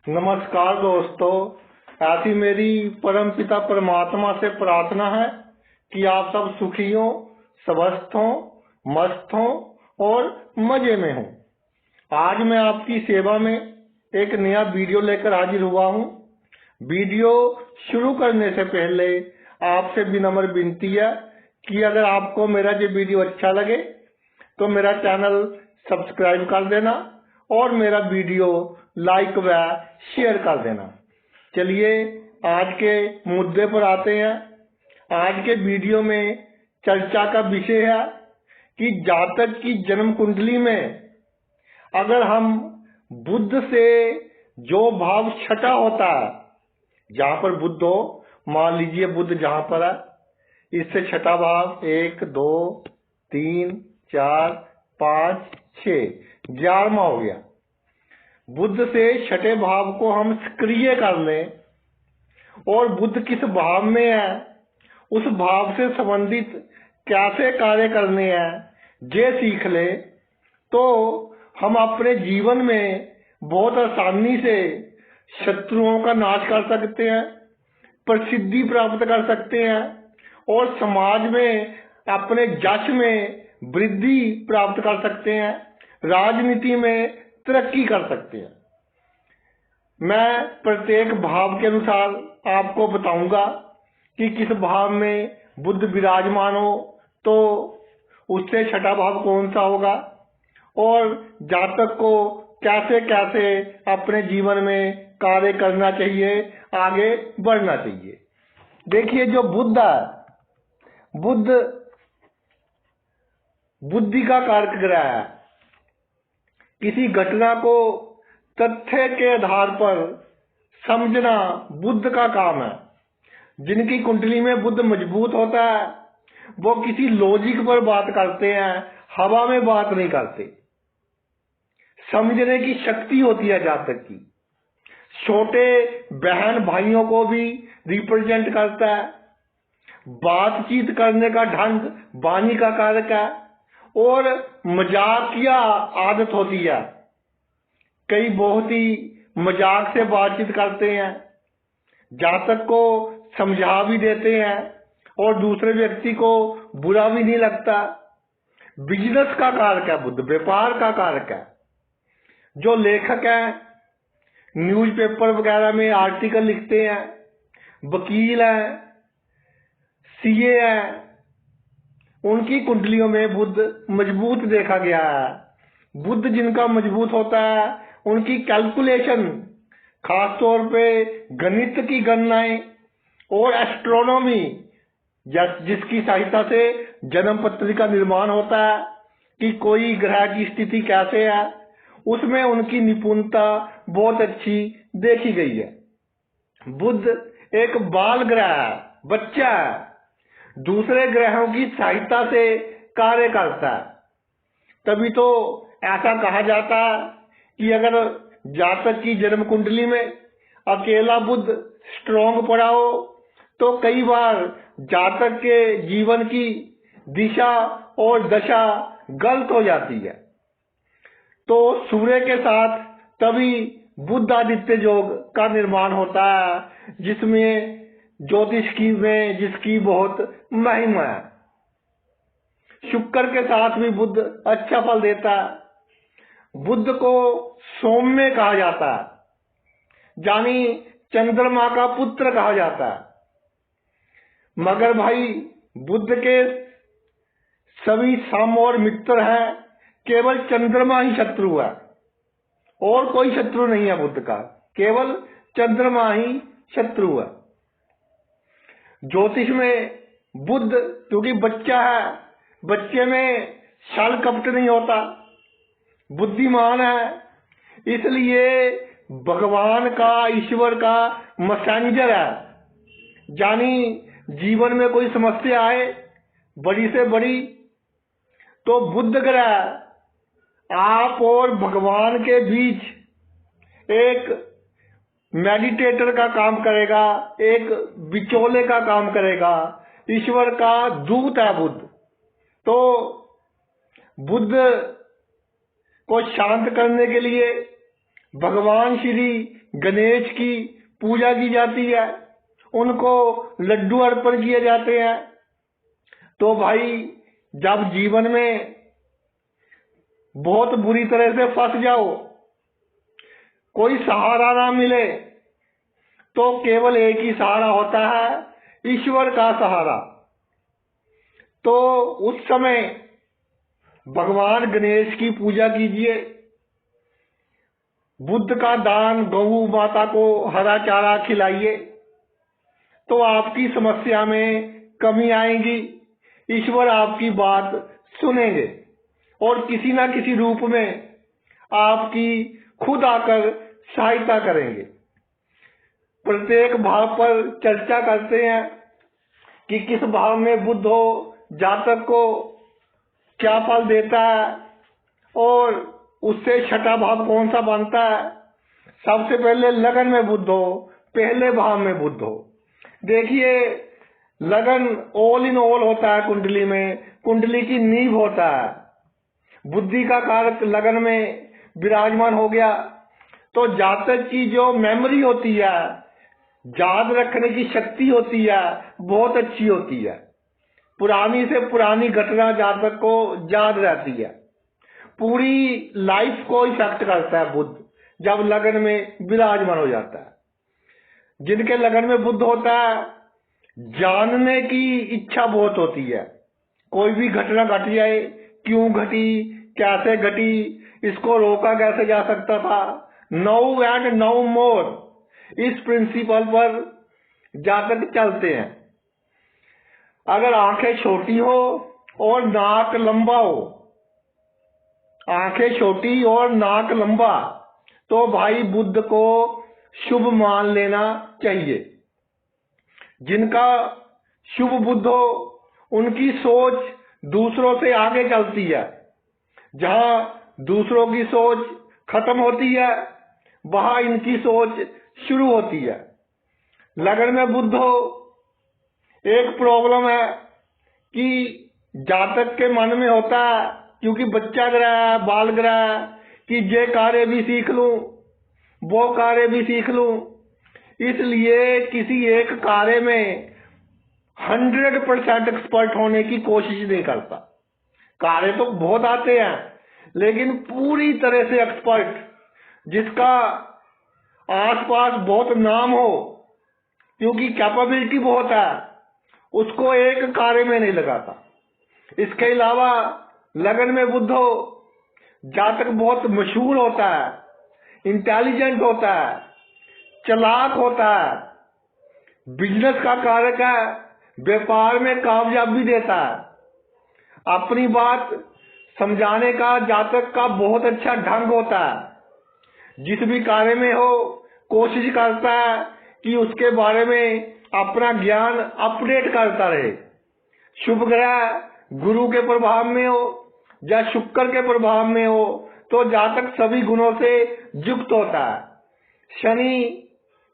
नमस्कार दोस्तों, ऐसी मेरी परम पिता परमात्मा से प्रार्थना है कि आप सब सुखी हो, स्वस्थ हो, मस्त हो और मजे में हो। आज मैं आपकी सेवा में एक नया वीडियो लेकर हाजिर हुआ हूँ। वीडियो शुरू करने से पहले आपसे विनम्र विनती है कि अगर आपको मेरा ये वीडियो अच्छा लगे तो मेरा चैनल सब्सक्राइब कर देना और मेरा वीडियो लाइक व शेयर कर देना। चलिए आज के मुद्दे पर आते हैं। आज के वीडियो में चर्चा का विषय है कि जातक की जन्म कुंडली में अगर हम बुध से जो भाव छठा होता है, जहां पर बुध हो, मान लीजिए बुध जहां पर है, इससे छठा भाव 1 2 3 4 5 6 11वां हो गया। बुध से छठे भाव को हम सक्रिय कर लें और बुध किस भाव में है, उस भाव से संबंधित कैसे कार्य करने हैं ये सीख ले तो हम अपने जीवन में बहुत आसानी से शत्रुओं का नाश कर सकते हैं, प्रसिद्धि प्राप्त कर सकते हैं और समाज में अपने यश में वृद्धि प्राप्त कर सकते हैं, राजनीति में तरक्की कर सकते हैं। मैं प्रत्येक भाव के अनुसार आपको बताऊंगा कि किस भाव में बुध विराजमान हो तो उससे छठा भाव कौन सा होगा और जातक को कैसे कैसे अपने जीवन में कार्य करना चाहिए, आगे बढ़ना चाहिए। देखिए, जो बुध है, बुध बुद्धि का कारक ग्रह है। किसी घटना को तथ्य के आधार पर समझना बुध का काम है। जिनकी कुंडली में बुध मजबूत होता है वो किसी लॉजिक पर बात करते हैं, हवा में बात नहीं करते। समझने की शक्ति होती है जातक की। छोटे बहन भाइयों को भी रिप्रेजेंट करता है। बातचीत करने का ढंग वाणी का कारक है और मजाकिया आदत होती है। कई बहुत ही मजाक से बातचीत करते हैं, जातक को समझा भी देते हैं और दूसरे व्यक्ति को बुरा भी नहीं लगता। बिजनेस का कारक है बुध, व्यापार का कारक है। जो लेखक हैं, न्यूज़पेपर वगैरह में आर्टिकल लिखते हैं, वकील हैं, सीए हैं, उनकी कुंडलियों में बुध मजबूत देखा गया है। बुध जिनका मजबूत होता है उनकी कैलकुलेशन, खासतौर पे गणित की गणनाएं और एस्ट्रोनॉमी, जिसकी सहायता से जन्म पत्री का निर्माण होता है कि कोई ग्रह की स्थिति कैसे है, उसमें उनकी निपुणता बहुत अच्छी देखी गई है। बुध एक बाल ग्रह है, बच्चा है, दूसरे ग्रहों की सहायता से कार्य करता है। तभी तो ऐसा कहा जाता है कि अगर जातक की जन्म कुंडली में अकेला बुध स्ट्रॉन्ग पड़ा हो तो कई बार जातक के जीवन की दिशा और दशा गलत हो जाती है। तो सूर्य के साथ तभी बुध आदित्य योग का निर्माण होता है, जिसमें ज्योतिष की में जिसकी बहुत महिमा है। शुक्र के साथ भी बुध अच्छा फल देता है। बुध को सौम्य कहा जाता है, यानी चंद्रमा का पुत्र कहा जाता है। मगर भाई, बुध के सभी सम और मित्र हैं, केवल चंद्रमा ही शत्रु है और कोई शत्रु नहीं है बुध का, केवल चंद्रमा ही शत्रु है। ज्योतिष में बुध क्योंकि बच्चा है, बच्चे में छल कपट नहीं होता, बुद्धिमान है, इसलिए भगवान का, ईश्वर का मैसेंजर है। यानी जीवन में कोई समस्या आए बड़ी से बड़ी तो बुध ग्रह आप और भगवान के बीच एक मेडिटेटर का काम करेगा, एक बिचौले का काम करेगा। ईश्वर का दूत है बुध। तो बुध को शांत करने के लिए भगवान श्री गणेश की पूजा की जाती है, उनको लड्डू अर्पण किए जाते हैं। तो भाई जब जीवन में बहुत बुरी तरह से फंस जाओ, कोई सहारा ना मिले, तो केवल एक ही सहारा होता है, ईश्वर का सहारा। तो उस समय भगवान गणेश की पूजा कीजिए, बुद्ध का दान, गौ माता को हरा चारा खिलाइए, तो आपकी समस्या में कमी आएगी। ईश्वर आपकी बात सुनेंगे और किसी ना किसी रूप में आपकी खुद आकर सहायता करेंगे। प्रत्येक भाव पर चर्चा करते हैं कि किस भाव में बुध हो, जातक को क्या फल देता है और उससे छठा भाव कौन सा बनता है। सबसे पहले लगन में बुध हो, पहले भाव में बुध हो। देखिए, लगन ऑल इन ऑल होता है कुंडली में, कुंडली की नींव होता है। बुद्धि का कारक लगन में विराजमान हो गया तो जातक की जो मेमोरी होती है, याद रखने की शक्ति होती है, बहुत अच्छी होती है। पुरानी से पुरानी घटना जातक को याद रहती है। पूरी लाइफ को इफेक्ट करता है बुध जब लगन में विराजमान हो जाता है। जिनके लगन में बुध होता है, जानने की इच्छा बहुत होती है। कोई भी घटना घट जाए, क्यों घटी, कैसे घटी, इसको रोका कैसे जा सकता था, नाउ एंड नाउ मोर, इस प्रिंसिपल पर जातक चलते हैं। अगर आंखें छोटी हो और नाक लंबा हो, आंखें छोटी और नाक लंबा, तो भाई बुध को शुभ मान लेना चाहिए। जिनका शुभ बुध हो, उनकी सोच दूसरों से आगे चलती है। जहां दूसरों की सोच खत्म होती है, वहां इनकी सोच शुरू होती है। लगन में बुध हो, एक प्रॉब्लम है कि जातक के मन में होता है, क्योंकि बच्चा ग्रह है, बाल ग्रह है, कि ये कार्य भी सीख लूं, वो कार्य भी सीख लूं। इसलिए किसी एक कार्य में 100% एक्सपर्ट होने की कोशिश नहीं करता। कार्य तो बहुत आते हैं, लेकिन पूरी तरह से एक्सपर्ट, जिसका आसपास बहुत नाम हो, क्योंकि कैपेबिलिटी बहुत है, उसको एक कार्य में नहीं लगाता। इसके अलावा लगन में बुध हो, जातक बहुत मशहूर होता है, इंटेलिजेंट होता है, चालाक होता है, बिजनेस का कारक है, व्यापार में कामयाबी देता है। अपनी बात समझाने का जातक का बहुत अच्छा ढंग होता है। जिस भी कार्य में हो, कोशिश करता है कि उसके बारे में अपना ज्ञान अपडेट करता रहे। शुभ ग्रह गुरु के प्रभाव में हो या शुक्र के प्रभाव में हो, तो जातक सभी गुणों से युक्त होता है। शनि,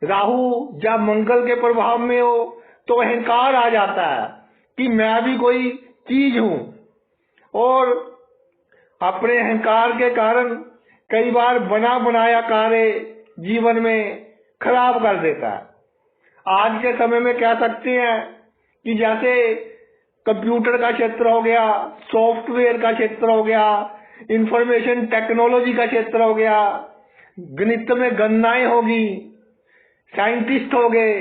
राहु या मंगल के प्रभाव में हो, तो अहंकार आ जाता है कि मैं भी कोई चीज हूं, और अपने अहंकार के कारण कई बार बना बनाया कार्य जीवन में खराब कर देता है। आज के समय में कह सकते हैं कि जैसे कंप्यूटर का क्षेत्र हो गया, सॉफ्टवेयर का क्षेत्र हो गया, इंफॉर्मेशन टेक्नोलॉजी का क्षेत्र हो गया, गणित में गणनाएं होगी, साइंटिस्ट हो गए,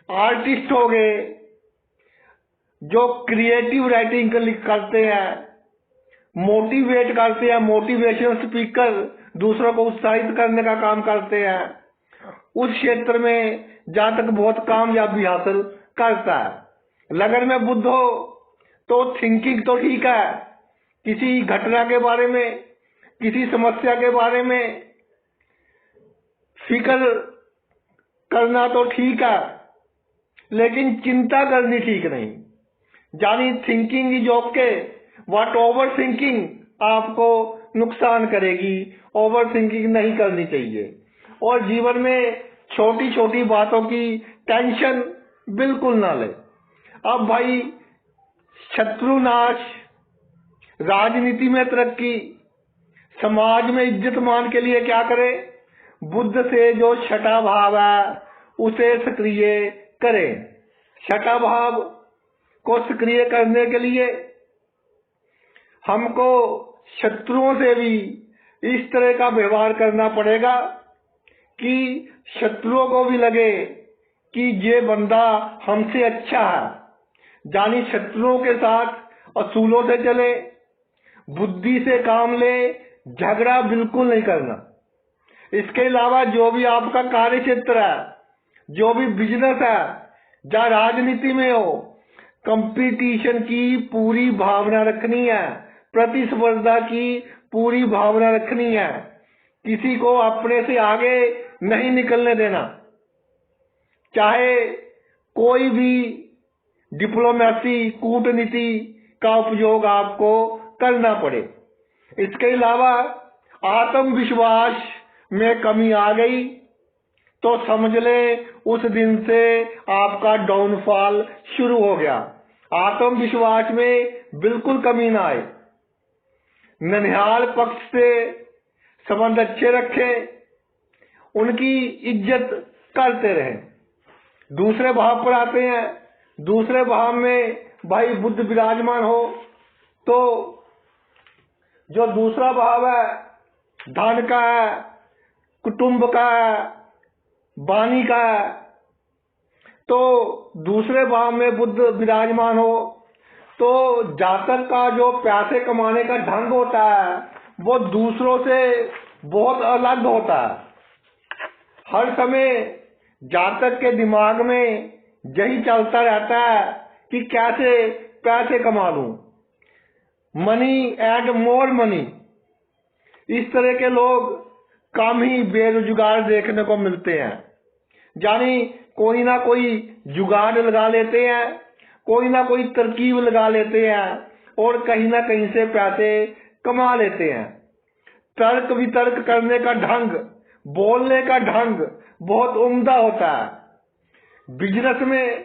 आर्टिस्ट हो गए, जो क्रिएटिव राइटिंग करते हैं, मोटिवेट करते हैं, मोटिवेशन स्पीकर, दूसरों को उत्साहित करने का काम करते हैं, उस क्षेत्र में जातक बहुत कामयाबी हासिल करता है। लगन में बुध हो तो थिंकिंग तो ठीक है, किसी घटना के बारे में, किसी समस्या के बारे में फिक्र करना तो ठीक है, लेकिन चिंता करनी ठीक नहीं। यानी thinking is okay, but over thinking आपको नुकसान करेगी। ओवर थिंकिंग नहीं करनी चाहिए, और जीवन में छोटी छोटी बातों की टेंशन बिल्कुल ना ले। अब भाई, शत्रु नाश, राजनीति में तरक्की, समाज में इज्जत मान के लिए क्या करे? बुध से जो छठा भाव है उसे सक्रिय करें। छठा भाव को सक्रिय करने के लिए हमको शत्रुओं से भी इस तरह का व्यवहार करना पड़ेगा कि शत्रुओं को भी लगे कि ये बंदा हमसे अच्छा है। यानी शत्रुओं के साथ असूलों से चले, बुद्धि से काम ले, झगड़ा बिल्कुल नहीं करना। इसके अलावा जो भी आपका कार्य क्षेत्र है, जो भी बिजनेस है या राजनीति में हो, कंपटीशन की पूरी भावना रखनी है, प्रतिस्पर्धा की पूरी भावना रखनी है। किसी को अपने से आगे नहीं निकलने देना, चाहे कोई भी डिप्लोमेसी, कूटनीति का उपयोग आपको करना पड़े। इसके अलावा आत्मविश्वास में कमी आ गई तो समझ ले उस दिन से आपका डाउनफॉल शुरू हो गया। आत्मविश्वास में बिल्कुल कमी ना आए। ननिहाल पक्ष से संबंध अच्छे रखें, उनकी इज्जत करते रहें। दूसरे भाव पर आते हैं। दूसरे भाव में भाई बुध विराजमान हो तो जो दूसरा भाव है धन का है, कुटुंब का है, वाणी का है। तो दूसरे भाव में बुध विराजमान हो तो जातक का जो पैसे कमाने का ढंग होता है वो दूसरों से बहुत अलग होता है। हर समय जातक के दिमाग में यही चलता रहता है कि कैसे पैसे कमा लूं, मनी एंड मोर मनी। इस तरह के लोग कम ही बेरोजगार देखने को मिलते हैं। यानी कोई ना कोई जुगाड़ लगा लेते हैं, कोई ना कोई तरकीब लगा लेते हैं और कहीं ना कहीं से पैसे कमा लेते हैं। तर्क वितर्क करने का ढंग, बोलने का ढंग बहुत उम्दा होता है। बिजनेस में,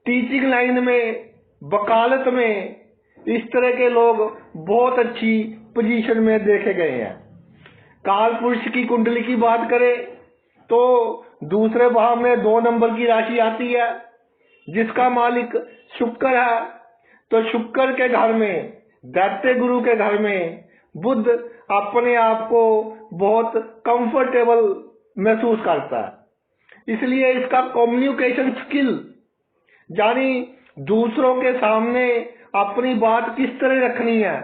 टीचिंग लाइन में, वकालत में इस तरह के लोग बहुत अच्छी पोजीशन में देखे गए हैं। काल पुरुष की कुंडली की बात करें तो दूसरे भाव में 2 नंबर की राशि आती है जिसका मालिक शुक्र है। तो शुक्र के घर में, दैत्य गुरु के घर में बुध अपने आप को बहुत कंफर्टेबल महसूस करता है। इसलिए इसका कम्युनिकेशन स्किल, यानी दूसरों के सामने अपनी बात किस तरह रखनी है,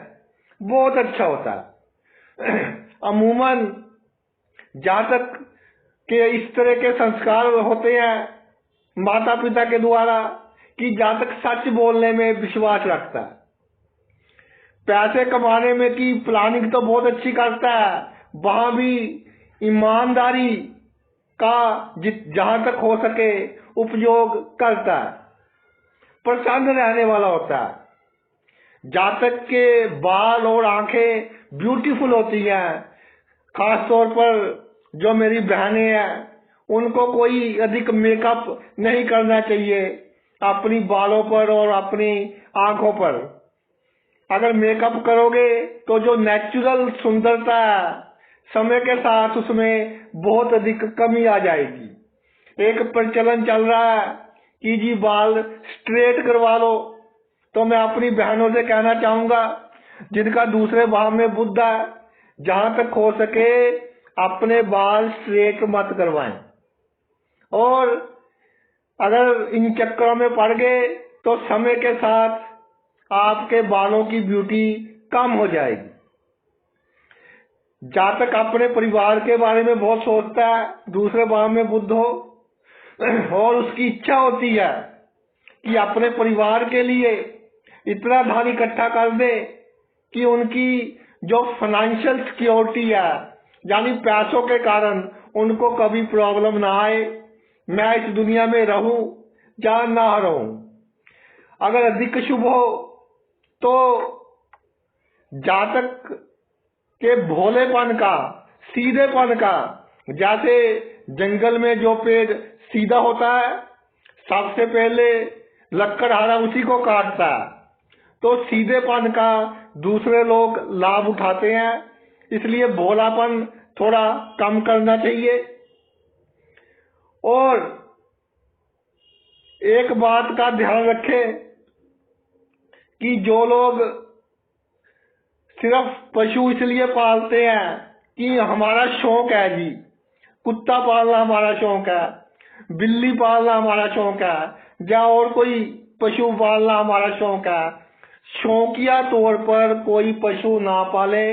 बहुत अच्छा होता है। अमूमन जातक के इस तरह के संस्कार होते हैं माता पिता के द्वारा कि जातक सच बोलने में विश्वास रखता है, पैसे कमाने में की प्लानिंग तो बहुत अच्छी करता है, वहां भी ईमानदारी का जहां तक हो सके उपयोग करता है, प्रसन्न रहने वाला होता है। जातक के बाल और आंखें ब्यूटीफुल होती हैं। खास तौर पर जो मेरी बहनें हैं उनको कोई अधिक मेकअप नहीं करना चाहिए अपनी बालों पर और अपनी आंखों पर। अगर मेकअप करोगे तो जो नेचुरल सुंदरता है समय के साथ उसमें बहुत अधिक कमी आ जाएगी। एक प्रचलन चल रहा है कि जी बाल स्ट्रेट करवा लो, तो मैं अपनी बहनों से कहना चाहूंगा जिनका दूसरे भाव में बुध है, जहां तक हो सके अपने बाल स्ट्रेट मत करवाएं। और अगर इन चक्करों में पड़ गए तो समय के साथ आपके बालों की ब्यूटी कम हो जाएगी। जातक अपने परिवार के बारे में बहुत सोचता है, दूसरे भाव में बुध हो, और उसकी इच्छा होती है कि अपने परिवार के लिए इतना धन इकट्ठा कर दे कि उनकी जो फाइनेंशियल सिक्योरिटी है, यानी पैसों के कारण उनको कभी प्रॉब्लम ना आए, मैं इस दुनिया में रहूं या ना रहूं। अगर अधिक शुभ हो तो जातक के भोलेपन का, सीधेपन का, जैसे जंगल में जो पेड़ सीधा होता है सबसे पहले लकड़हारा उसी को काटता है, तो सीधेपन का दूसरे लोग लाभ उठाते हैं। इसलिए भोलापन थोड़ा कम करना चाहिए। और एक बात का ध्यान रखें कि जो लोग सिर्फ पशु इसलिए पालते हैं कि हमारा शौक है जी, कुत्ता पालना हमारा शौक है, बिल्ली पालना हमारा शौक है, या और कोई पशु पालना हमारा शौक है, शौकिया तौर पर कोई पशु ना पाले,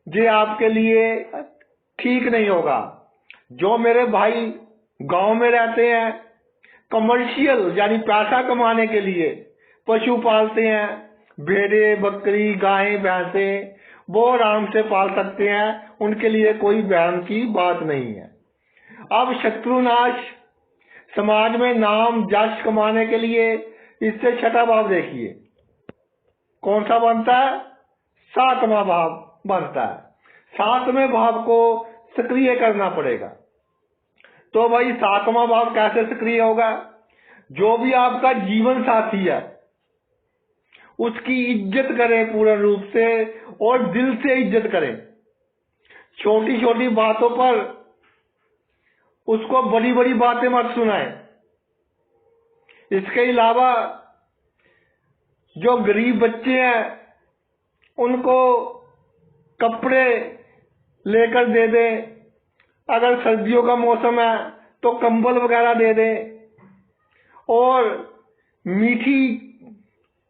ये आपके लिए ठीक नहीं होगा। जो मेरे भाई गांव में रहते हैं, कमर्शियल यानी पैसा कमाने के लिए पशु पालते हैं, भेड़े बकरी गायें भैंसे, वो आराम से पाल सकते हैं, उनके लिए कोई बहम की बात नहीं है। अब शत्रुनाश, समाज में नाम यश कमाने के लिए इससे छठा भाव देखिए कौन सा बनता है, सातवां भाव बनता है। सातवें भाव को सक्रिय करना पड़ेगा। तो भाई सातवां भाव कैसे सक्रिय होगा? जो भी आपका जीवन साथी है उसकी इज्जत करें पूर्ण रूप से और दिल से इज्जत करें। छोटी छोटी बातों पर उसको बड़ी बड़ी बातें मत सुनाएं। इसके अलावा जो गरीब बच्चे हैं उनको कपड़े लेकर दे दें, अगर सर्दियों का मौसम है तो कंबल वगैरह दे दें, और मीठी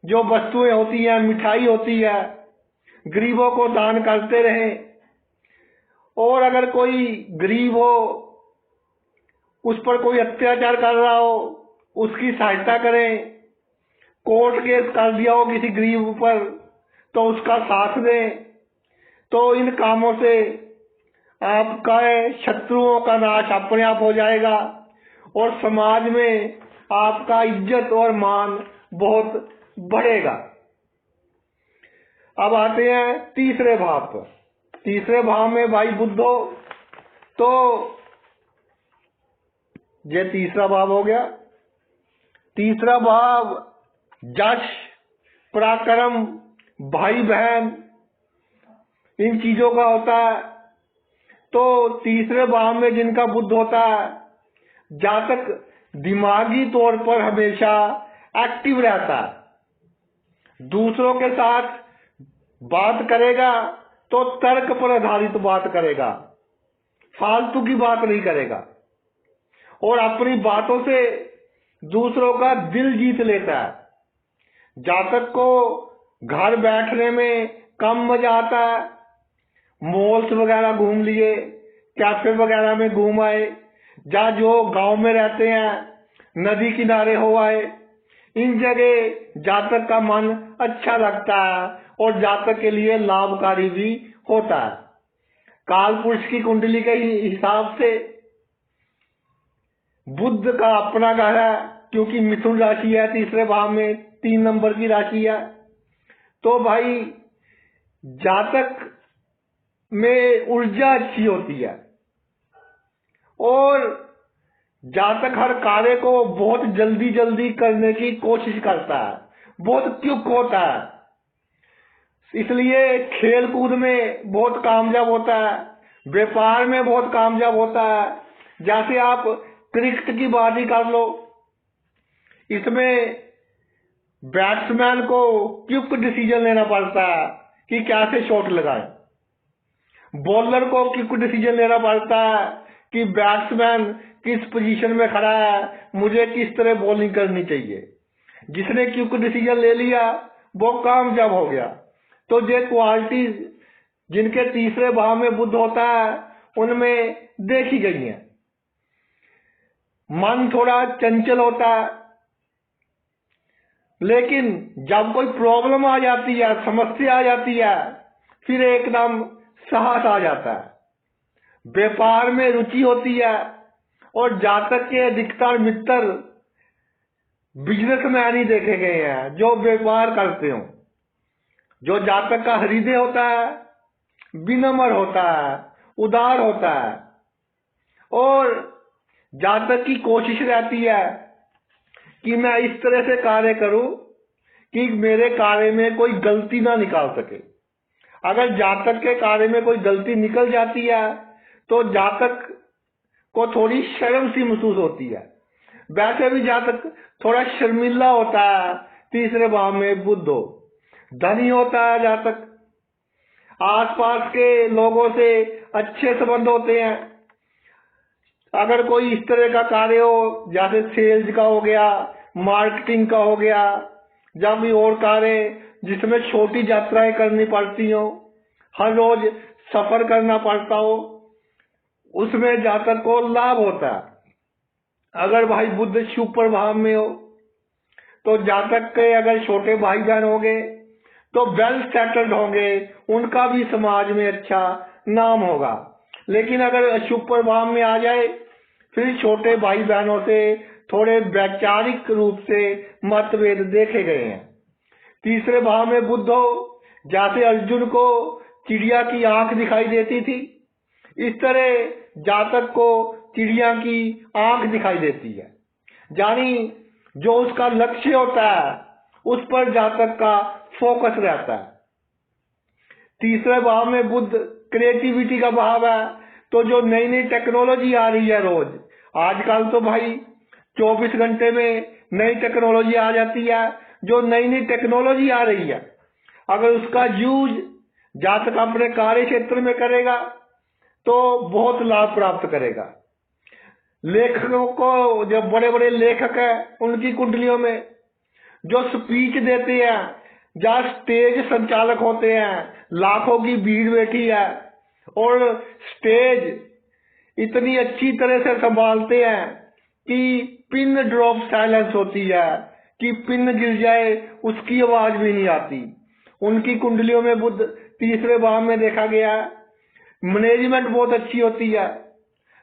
जो वस्तुएं होती हैं, मिठाई होती है, गरीबों को दान करते रहें। और अगर कोई गरीब हो, उस पर कोई अत्याचार कर रहा हो, उसकी सहायता करें। कोर्ट केस कर दिया हो किसी गरीब पर तो उसका साथ दें। तो इन कामों से आपका शत्रुओं का नाश अपने आप हो जाएगा और समाज में आपका इज्जत और मान बहुत बढ़ेगा। अब आते हैं तीसरे भाव पर। तीसरे भाव में भाई बुध हो, तो ये तीसरा भाव हो गया। तीसरा भाव यश, पराक्रम, भाई बहन, इन चीजों का होता है। तो तीसरे भाव में जिनका बुध होता है, जातक दिमागी तौर पर हमेशा एक्टिव रहता है। दूसरों के साथ बात करेगा तो तर्क पर आधारित बात करेगा, फालतू की बात नहीं करेगा, और अपनी बातों से दूसरों का दिल जीत लेता है। जातक को घर बैठने में कम मजा आता है। मॉल्स वगैरह घूम लिए, कैफे वगैरह में घूम आए, या जो गांव में रहते हैं नदी किनारे हो आए, इन जगह जातक का मन अच्छा लगता है और जातक के लिए लाभकारी भी होता है। काल पुरुष की कुंडली के हिसाब से बुध का अपना घर है, क्योंकि मिथुन राशि है, तीसरे भाव में 3 नंबर की राशि है। तो भाई जातक में ऊर्जा अच्छी होती है और जातक हर कार्य को बहुत जल्दी जल्दी करने की कोशिश करता है, बहुत क्विक होता है, इसलिए खेल कूद में बहुत कामयाब होता है, व्यापार में बहुत कामयाब होता है। जैसे आप क्रिकेट की बात ही कर लो, इसमें बैट्समैन को क्विक डिसीजन लेना पड़ता है कि कैसे शॉट लगाए, बॉलर को क्विक डिसीजन लेना पड़ता है कि बैट्समैन किस पोजीशन में खड़ा है, मुझे किस तरह बॉलिंग करनी चाहिए। जिसने क्विक डिसीजन ले लिया वो कामयाब हो गया। तो ये क्वालिटीज जिनके तीसरे भाव में बुध होता है उनमें देखी गई हैं। मन थोड़ा चंचल होता है, लेकिन जब कोई प्रॉब्लम आ जाती है, समस्या आ जाती है, फिर एकदम साहस आ जाता है। व्यापार में रुचि होती है और जातक के अधिकतर मित्र बिजनेसमैन ही देखे गए हैं जो व्यापार करते हो। जो जातक का हृदय होता है विनम्र होता है, उदार होता है, और जातक की कोशिश रहती है कि मैं इस तरह से कार्य करूं कि मेरे कार्य में कोई गलती ना निकाल सके। अगर जातक के कार्य में कोई गलती निकल जाती है तो जातक को थोड़ी शर्म सी महसूस होती है। वैसे भी जातक थोड़ा शर्मिला होता है। तीसरे भाव में बुध हो, धनी होता है जातक, आसपास के लोगों से अच्छे संबंध होते हैं। अगर कोई इस तरह का कार्य हो, जैसे सेल्स का हो गया, मार्केटिंग का हो गया, या भी और कार्य जिसमें छोटी यात्राएं करनी पड़ती हो, हर रोज सफर करना पड़ता हो, उसमें जातक को लाभ होता है। अगर भाई बुध शुभ प्रभाव में हो तो जातक के अगर छोटे भाई बहन होंगे तो वेल सेटल्ड होंगे, उनका भी समाज में अच्छा नाम होगा। लेकिन अगर अशुभ प्रभाव में आ जाए फिर छोटे भाई बहनों से थोड़े वैचारिक रूप से मतभेद देखे गए हैं। तीसरे भाव में बुध हो, जैसे अर्जुन को चिड़िया की आंख दिखाई देती थी, इस तरह जातक को चिड़िया की आंख दिखाई देती है। यानी जो उसका लक्ष्य होता है उस पर जातक का फोकस रहता है। तीसरे भाव में बुध क्रिएटिविटी का भाव है, तो जो नई नई टेक्नोलॉजी आ रही है रोज, आजकल तो भाई 24 घंटे में नई टेक्नोलॉजी आ जाती है। जो नई नई टेक्नोलॉजी आ रही है, अगर उसका यूज जातक अपने कार्य क्षेत्र में करेगा तो बहुत लाभ प्राप्त करेगा। लेखकों को, जब बड़े बड़े लेखक हैं, उनकी कुंडलियों में जो स्पीच देते हैं, जहाँ स्टेज संचालक होते हैं, लाखों की भीड़ बैठी है और स्टेज इतनी अच्छी तरह से संभालते हैं कि पिन ड्रॉप साइलेंस होती है, कि पिन गिर जाए उसकी आवाज भी नहीं आती। उनकी कुंडलियों में बुध तीसरे भाव में देखा गया है। मैनेजमेंट बहुत अच्छी होती है,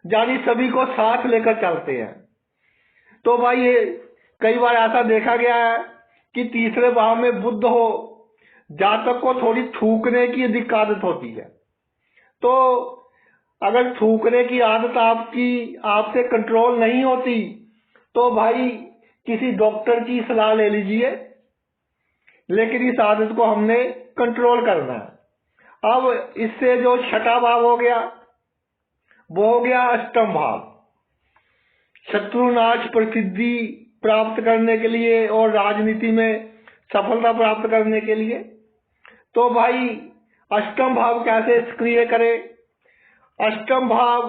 यानी सभी को साथ लेकर चलते हैं। तो भाई ये कई बार ऐसा देखा गया है कि तीसरे भाव में बुध हो, जातक को थोड़ी थूकने की अधिक आदत होती है। तो अगर थूकने की आदत आपसे कंट्रोल नहीं होती तो भाई किसी डॉक्टर की सलाह ले लीजिए, लेकिन इस आदत को हमने कंट्रोल करना है। अब इससे जो छठा भाव हो गया वो हो गया अष्टम भाव। शत्रुनाश प्रसिद्धि प्राप्त करने के लिए और राजनीति में सफलता प्राप्त करने के लिए। तो भाई अष्टम भाव कैसे सक्रिय करें? अष्टम भाव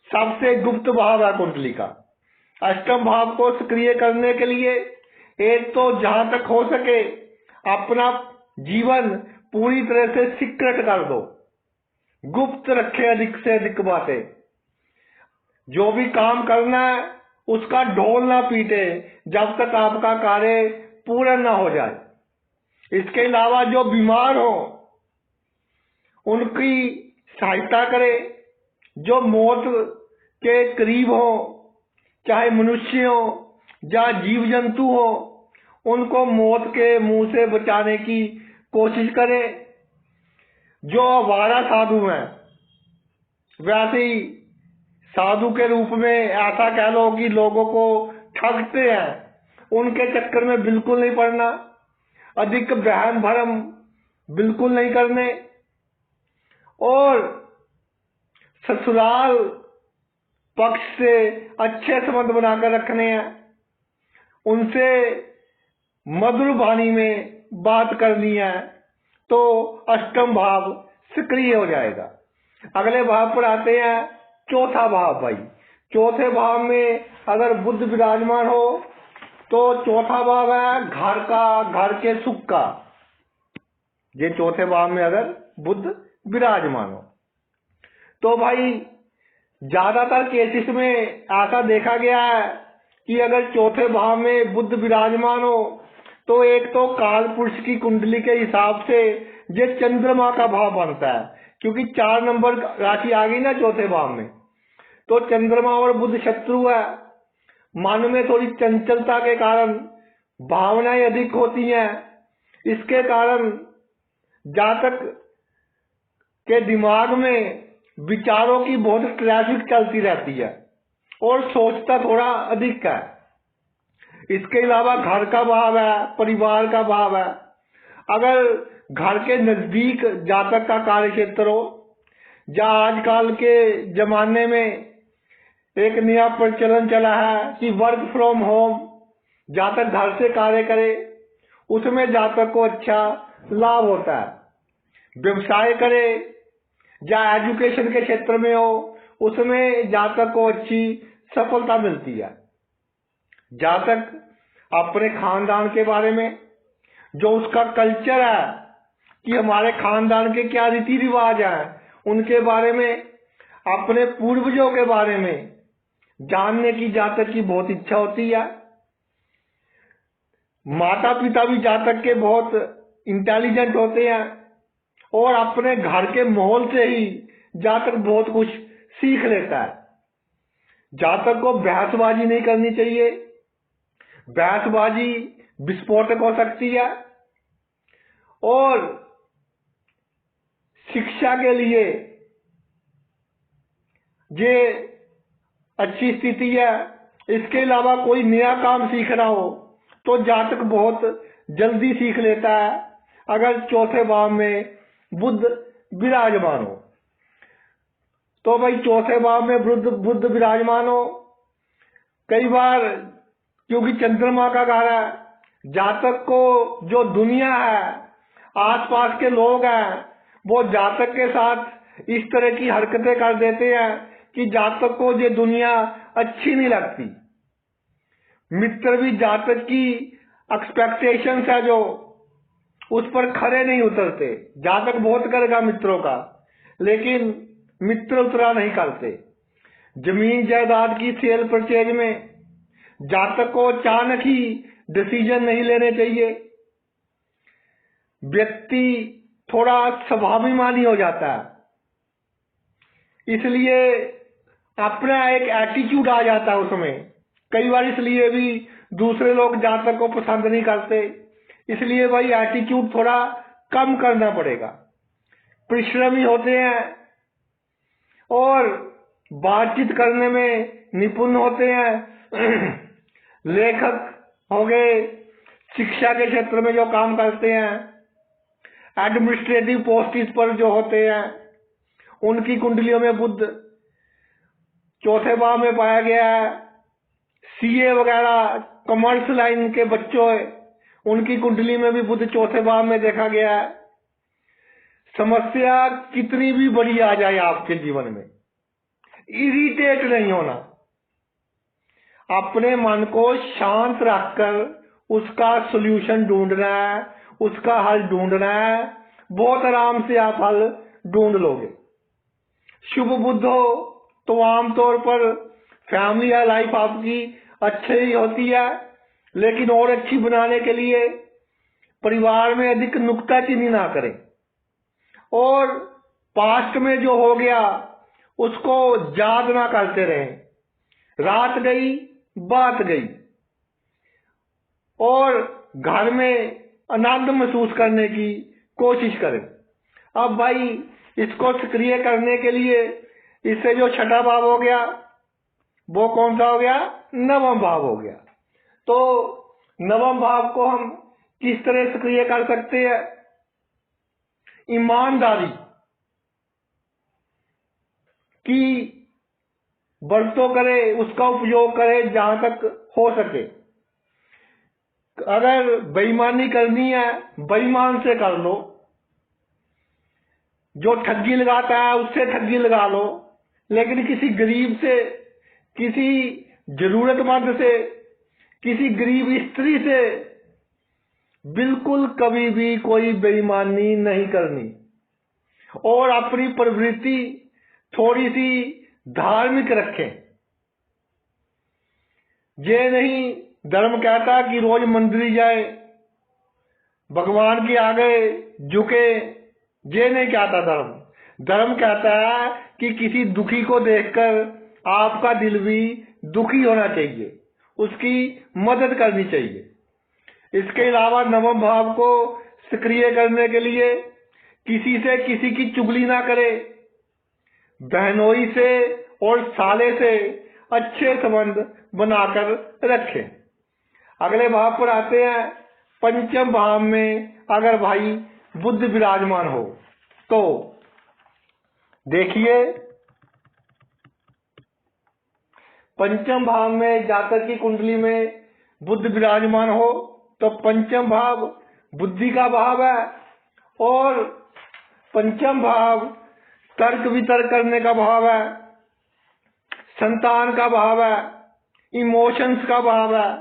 सबसे गुप्त भाव है कुंडली का। अष्टम भाव को सक्रिय करने के लिए एक तो जहां तक हो सके अपना जीवन पूरी तरह से सीक्रेट कर दो, गुप्त रखे अधिक से अधिक बातें। जो भी काम करना है उसका ढोल ना पीटे जब तक आपका कार्य पूरा ना हो जाए। इसके अलावा जो बीमार हो उनकी सहायता करे, जो मौत के करीब हो, चाहे मनुष्य हो या जीव जंतु हो, उनको मौत के मुंह से बचाने की कोशिश करे। जो आवारा साधु हैं, वैसे ही साधु के रूप में ऐसा कह लो कि लोगों को ठगते हैं, उनके चक्कर में बिल्कुल नहीं पड़ना। अधिक वहम भरम बिल्कुल नहीं करने, और ससुराल पक्ष से अच्छे संबंध बनाकर रखने हैं। उनसे मधुर वाणी में बात करनी है तो अष्टम भाव सक्रिय हो जाएगा। अगले भाव पर आते हैं चौथा भाव। भाई चौथे भाव में अगर बुध विराजमान हो तो चौथा भाव है घर का, घर के सुख का। ये चौथे भाव में अगर बुध विराजमान हो तो भाई ज्यादातर केसेस में ऐसा देखा गया है कि अगर चौथे भाव में बुध विराजमान हो तो एक तो काल पुरुष की कुंडली के हिसाब से ये चंद्रमा का भाव बनता है, क्योंकि 4 नंबर राशि आ गई ना चौथे भाव में, तो चंद्रमा और बुध शत्रु है। मन में थोड़ी चंचलता के कारण भावनाएं अधिक होती हैं। इसके कारण जातक के दिमाग में विचारों की बहुत ट्रैफिक चलती रहती है और सोचता थोड़ा अधिक है। इसके अलावा घर का भाव है, परिवार का भाव है। अगर घर के नजदीक जातक का कार्य क्षेत्र हो, या आजकल के जमाने में एक नया प्रचलन चला है कि वर्क फ्रॉम होम, जातक घर से कार्य करे, उसमें जातक को अच्छा लाभ होता है। व्यवसाय करे या एजुकेशन के क्षेत्र में हो, उसमें जातक को अच्छी सफलता मिलती है। जातक अपने खानदान के बारे में, जो उसका कल्चर है कि हमारे खानदान के क्या रीति रिवाज हैं, उनके बारे में, अपने पूर्वजों के बारे में जानने की जातक की बहुत इच्छा होती है। माता पिता भी जातक के बहुत इंटेलिजेंट होते हैं और अपने घर के माहौल से ही जातक बहुत कुछ सीख लेता है। जातक को बहसबाजी नहीं करनी चाहिए, बहसबाजी विस्फोटक हो सकती है। और शिक्षा के लिए ये अच्छी स्थिति है। इसके अलावा कोई नया काम सीखना हो तो जातक बहुत जल्दी सीख लेता है, अगर चौथे भाव में बुध विराजमान हो। तो भाई चौथे भाव में बुध विराजमान हो, कई बार क्योंकि चंद्रमा का घर है, जातक को जो दुनिया है, आसपास के लोग हैं, वो जातक के साथ इस तरह की हरकतें कर देते हैं कि जातक को ये दुनिया अच्छी नहीं लगती। मित्र भी जातक की एक्सपेक्टेशंस है जो, उस पर खरे नहीं उतरते। जातक बहुत करेगा मित्रों का, लेकिन मित्र उतरा नहीं करते। जमीन जायदाद की सेल परचेज में जातक को अचानक ही डिसीजन नहीं लेने चाहिए। व्यक्ति थोड़ा स्वाभिमानी हो जाता है, इसलिए अपना एक एटीट्यूड आ जाता है उसमें। कई बार इसलिए भी दूसरे लोग जातक को पसंद नहीं करते, इसलिए भाई एटीट्यूड थोड़ा कम करना पड़ेगा। परिश्रमी होते हैं और बातचीत करने में निपुण होते हैं। लेखक हो गए, शिक्षा के क्षेत्र में जो काम करते हैं, एडमिनिस्ट्रेटिव पोस्ट पर जो होते हैं, उनकी कुंडलियों में बुध चौथे भाव में पाया गया है। सीए वगैरह कॉमर्स लाइन के बच्चों, उनकी कुंडली में भी बुध चौथे भाव में देखा गया है। समस्या कितनी भी बड़ी आ जाए आपके जीवन में, इरिटेट नहीं होना, अपने मन को शांत रखकर उसका सॉल्यूशन ढूंढना है, उसका हल ढूंढना है। बहुत आराम से आप हल ढूंढ लोगे। शुभ बुध हो तो आमतौर पर फैमिली या लाइफ आपकी अच्छी ही होती है, लेकिन और अच्छी बनाने के लिए परिवार में अधिक नुक्ताचीनी ना करें, और पास्ट में जो हो गया उसको याद ना करते रहें। रात गई बात गई, और घर में आनंद महसूस करने की कोशिश करें। अब भाई इसको सक्रिय करने के लिए इससे जो छठा भाव हो गया वो कौन सा हो गया? नवम भाव हो गया। तो नवम भाव को हम किस तरह सक्रिय कर सकते हैं? ईमानदारी की बरतों करे, उसका उपयोग करे जहां तक हो सके। अगर बेईमानी करनी है, बेईमान से कर लो। जो ठगी लगाता है उससे ठगी लगा लो, लेकिन किसी गरीब से, किसी जरूरतमंद से, किसी गरीब स्त्री से बिल्कुल कभी भी कोई बेईमानी नहीं करनी। और अपनी प्रवृत्ति थोड़ी सी धार्मिक रखें। ये नहीं धर्म कहता कि रोज मंदिर जाए, भगवान के आगे झुके, ये नहीं कहता धर्म। धर्म कहता है कि किसी दुखी को देखकर आपका दिल भी दुखी होना चाहिए, उसकी मदद करनी चाहिए। इसके अलावा नवम भाव को सक्रिय करने के लिए किसी से किसी की चुगली ना करे। बहनोई से और साले से अच्छे संबंध बनाकर रखें। अगले भाव पर आते हैं पंचम भाव में। अगर भाई बुध विराजमान हो। तो देखिए, पंचम भाव में जातक की कुंडली में बुध विराजमान हो तो पंचम भाव बुद्धि का भाव है, और पंचम भाव तर्क वितर्क करने का भाव है, संतान का भाव है, इमोशंस का भाव है।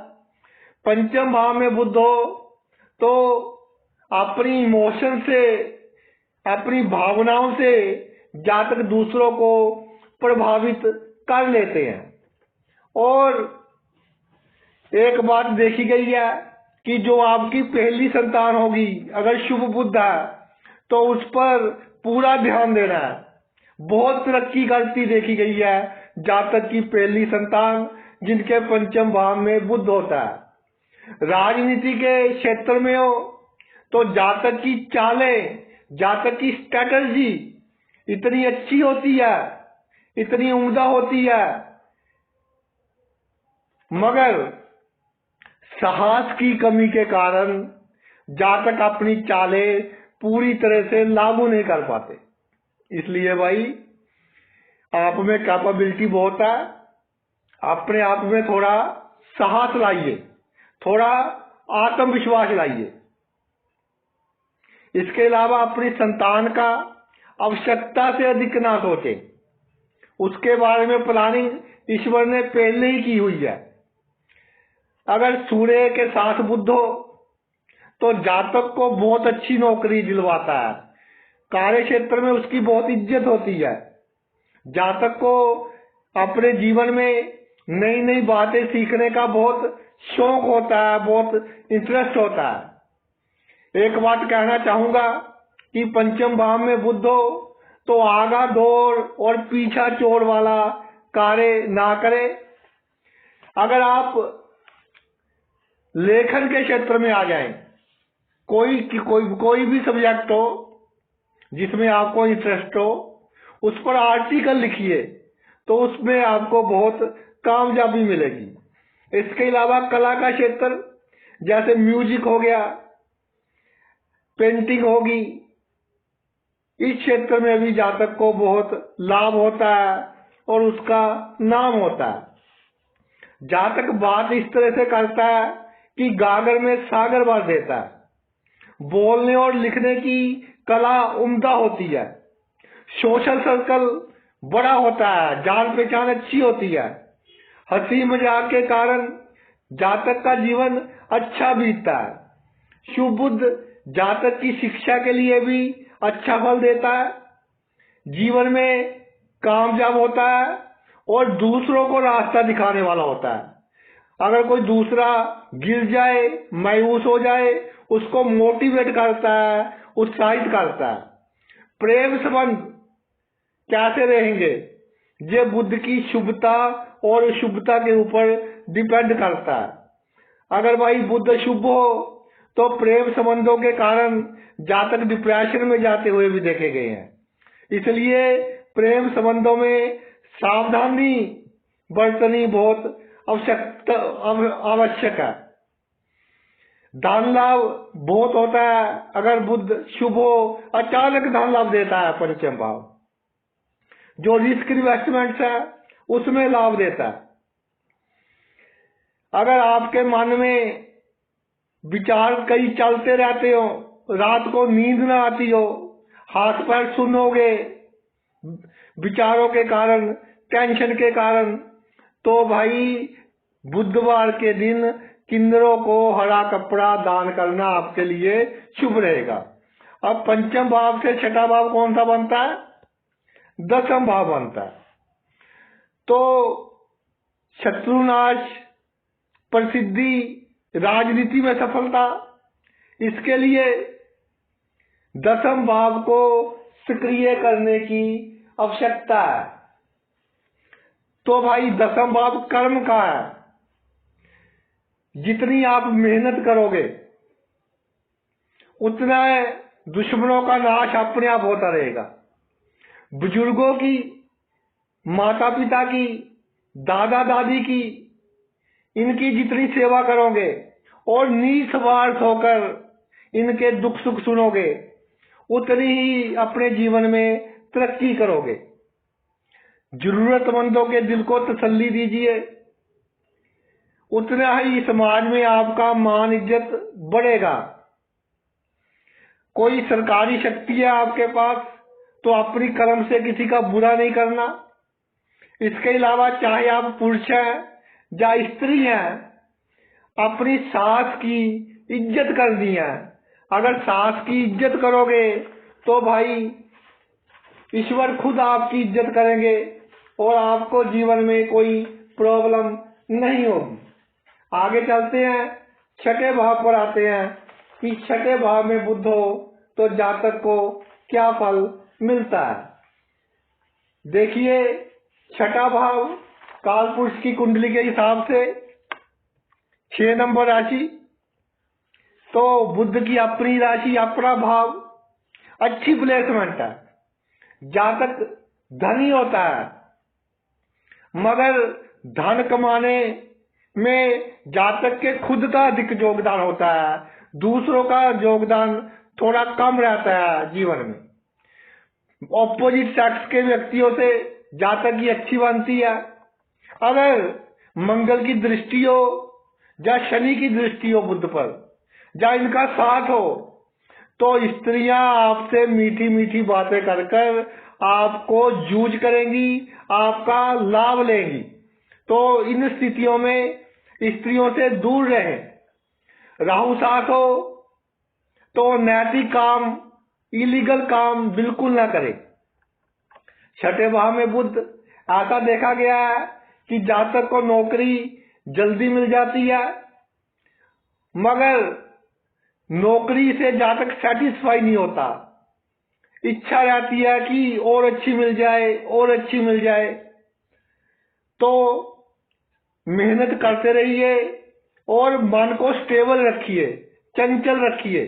पंचम भाव में बुध हो तो अपनी इमोशन से, अपनी भावनाओं से जातक दूसरों को प्रभावित कर लेते हैं। और एक बात देखी गई है कि जो आपकी पहली संतान होगी, अगर शुभ बुध है तो उस पर पूरा ध्यान देना है। बहुत तरक्की करती देखी गई है जातक की पहली संतान जिनके पंचम भाव में बुध होता है। राजनीति के क्षेत्र में हो तो जातक की चालें, जातक की स्ट्रैटेजी इतनी अच्छी होती है, इतनी उम्दा होती है, मगर साहस की कमी के कारण जातक अपनी चालें पूरी तरह से लागू नहीं कर पाते। इसलिए भाई, आप में कैपेबिलिटी बहुत है, अपने आप में थोड़ा साहस लाइए, थोड़ा आत्मविश्वास लाइए। इसके अलावा अपनी संतान का आवश्यकता से अधिक ना सोचे, उसके बारे में प्लानिंग ईश्वर ने पहले ही की हुई है। अगर सूर्य के साथ बुध हो तो जातक को बहुत अच्छी नौकरी दिलवाता है, कार्य क्षेत्र में उसकी बहुत इज्जत होती है। जातक को अपने जीवन में नई नई बातें सीखने का बहुत शौक होता है, बहुत इंटरेस्ट होता है। एक बात कहना चाहूंगा कि पंचम भाव में बुध हो तो आगा दौड़ और पीछा छोड़ वाला कार्य ना करें। अगर आप लेखन के क्षेत्र में आ जाएं, कोई भी सब्जेक्ट हो जिसमें आपको इंटरेस्ट हो, उस पर आर्टिकल लिखिए तो उसमें आपको बहुत कामयाबी मिलेगी। इसके अलावा कला का क्षेत्र जैसे म्यूजिक हो गया, पेंटिंग होगी, इस क्षेत्र में भी जातक को बहुत लाभ होता है और उसका नाम होता है। जातक बात इस तरह से करता है कि गागर में सागर भर देता है। बोलने और लिखने की कला उम्दा होती है। सोशल सर्कल बड़ा होता है, जान पहचान अच्छी होती है। हंसी मजाक के कारण जातक का जीवन अच्छा बीतता है। शुभ बुध जातक की शिक्षा के लिए भी अच्छा फल देता है, जीवन में कामयाब होता है और दूसरों को रास्ता दिखाने वाला होता है। अगर कोई दूसरा गिर जाए, मायूस हो जाए, उसको मोटिवेट करता है, उत्साहित करता है। प्रेम संबंध कैसे रहेंगे, ये बुध की शुभता और शुभता के ऊपर डिपेंड करता है। अगर भाई बुध शुभ हो तो प्रेम संबंधों के कारण जातक डिप्रेशन में जाते हुए भी देखे गए हैं। इसलिए प्रेम संबंधों में सावधानी बरतनी बहुत आवश्यक है। धन लाभ बहुत होता है अगर बुध शुभ हो, अचानक धन लाभ देता है पंचम भाव। जो रिस्क इन्वेस्टमेंट्स है उसमें लाभ देता है। अगर आपके मन में विचार कई चलते रहते हो, रात को नींद ना आती हो, हाथ पैर सुनोगे विचारों के कारण, टेंशन के कारण, तो भाई बुधवार के दिन किन्नरों को हरा कपड़ा दान करना आपके लिए शुभ रहेगा। अब पंचम भाव से छठा भाव कौन सा बनता है? दसम भाव बनता है। तो शत्रुनाश, प्रसिद्धि, राजनीति में सफलता, इसके लिए दसम भाव को सक्रिय करने की आवश्यकता है। तो भाई दसम भाव कर्म का है। जितनी आप मेहनत करोगे उतना दुश्मनों का नाश अपने आप होता रहेगा। बुजुर्गों की, माता पिता की, दादा दादी की, इनकी जितनी सेवा करोगे और निस्वार्थ होकर इनके दुख सुख सुनोगे उतनी ही अपने जीवन में तरक्की करोगे। जरूरतमंदों के दिल को तसल्ली दीजिए, उतना ही समाज में आपका मान इज्जत बढ़ेगा। कोई सरकारी शक्ति है आपके पास तो अपनी कलम से किसी का बुरा नहीं करना। इसके अलावा चाहे आप पुरुष हैं या स्त्री हैं, अपनी सास की इज्जत करनी है। अगर सास की इज्जत करोगे तो भाई ईश्वर खुद आपकी इज्जत करेंगे और आपको जीवन में कोई प्रॉब्लम नहीं होगी। आगे चलते हैं, छठे भाव पर आते हैं कि छठे भाव में बुध हो तो जातक को क्या फल मिलता है। देखिए, छठा भाव कालपुरुष की कुंडली के हिसाब से 6 नंबर राशि, तो बुध की अपनी राशि अपना भाव अच्छी प्लेसमेंट है। जातक धनी होता है, मगर धन कमाने में जातक के खुद का अधिक योगदान होता है, दूसरों का योगदान थोड़ा कम रहता है जीवन में। ऑपोजिट सेक्स के व्यक्तियों से जातक की अच्छी बनती है। अगर मंगल की दृष्टि हो या शनि की दृष्टि हो बुध पर, या इनका साथ हो, तो स्त्रियां आपसे मीठी मीठी बातें कर कर आपको जूझ करेंगी, आपका लाभ लेंगी। तो इन स्थितियों में स्त्रियों से दूर रहें। राहु साथ हो तो नैतिक काम, इलीगल काम बिल्कुल ना करें। छठे भाव में बुध, ऐसा देखा गया है कि जातक को नौकरी जल्दी मिल जाती है, मगर नौकरी से जातक सेटिस्फाई नहीं होता। इच्छा रहती है कि और अच्छी मिल जाए, और अच्छी मिल जाए। तो मेहनत करते रहिए और मन को स्टेबल रखिए, चंचल रखिए,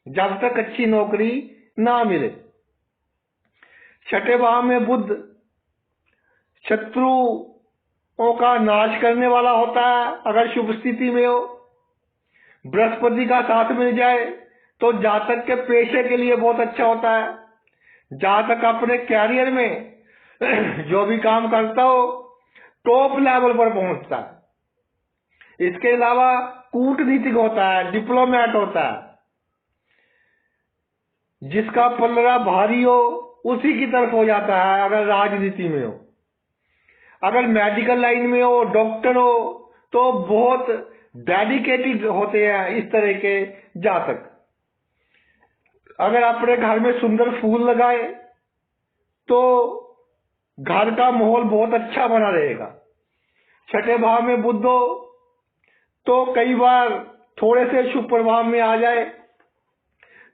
जब तक अच्छी नौकरी ना मिले। छठे भाव में बुध शत्रुओं का नाश करने वाला होता है अगर शुभ स्थिति में हो। बृहस्पति का साथ मिल जाए तो जातक के पेशे के लिए बहुत अच्छा होता है। जातक अपने कैरियर में जो भी काम करता हो टॉप लेवल पर पहुंचता है। इसके अलावा कूटनीतिक होता है, डिप्लोमेट होता है। जिसका पलड़ा भारी हो उसी की तरफ हो जाता है अगर राजनीति में हो। अगर मेडिकल लाइन में हो, डॉक्टर हो, तो बहुत डेडिकेटेड होते हैं इस तरह के जातक। अगर अपने घर में सुंदर फूल लगाए तो घर का माहौल बहुत अच्छा बना रहेगा। छठे भाव में बुध हो तो कई बार थोड़े से शुभ प्रभाव में आ जाए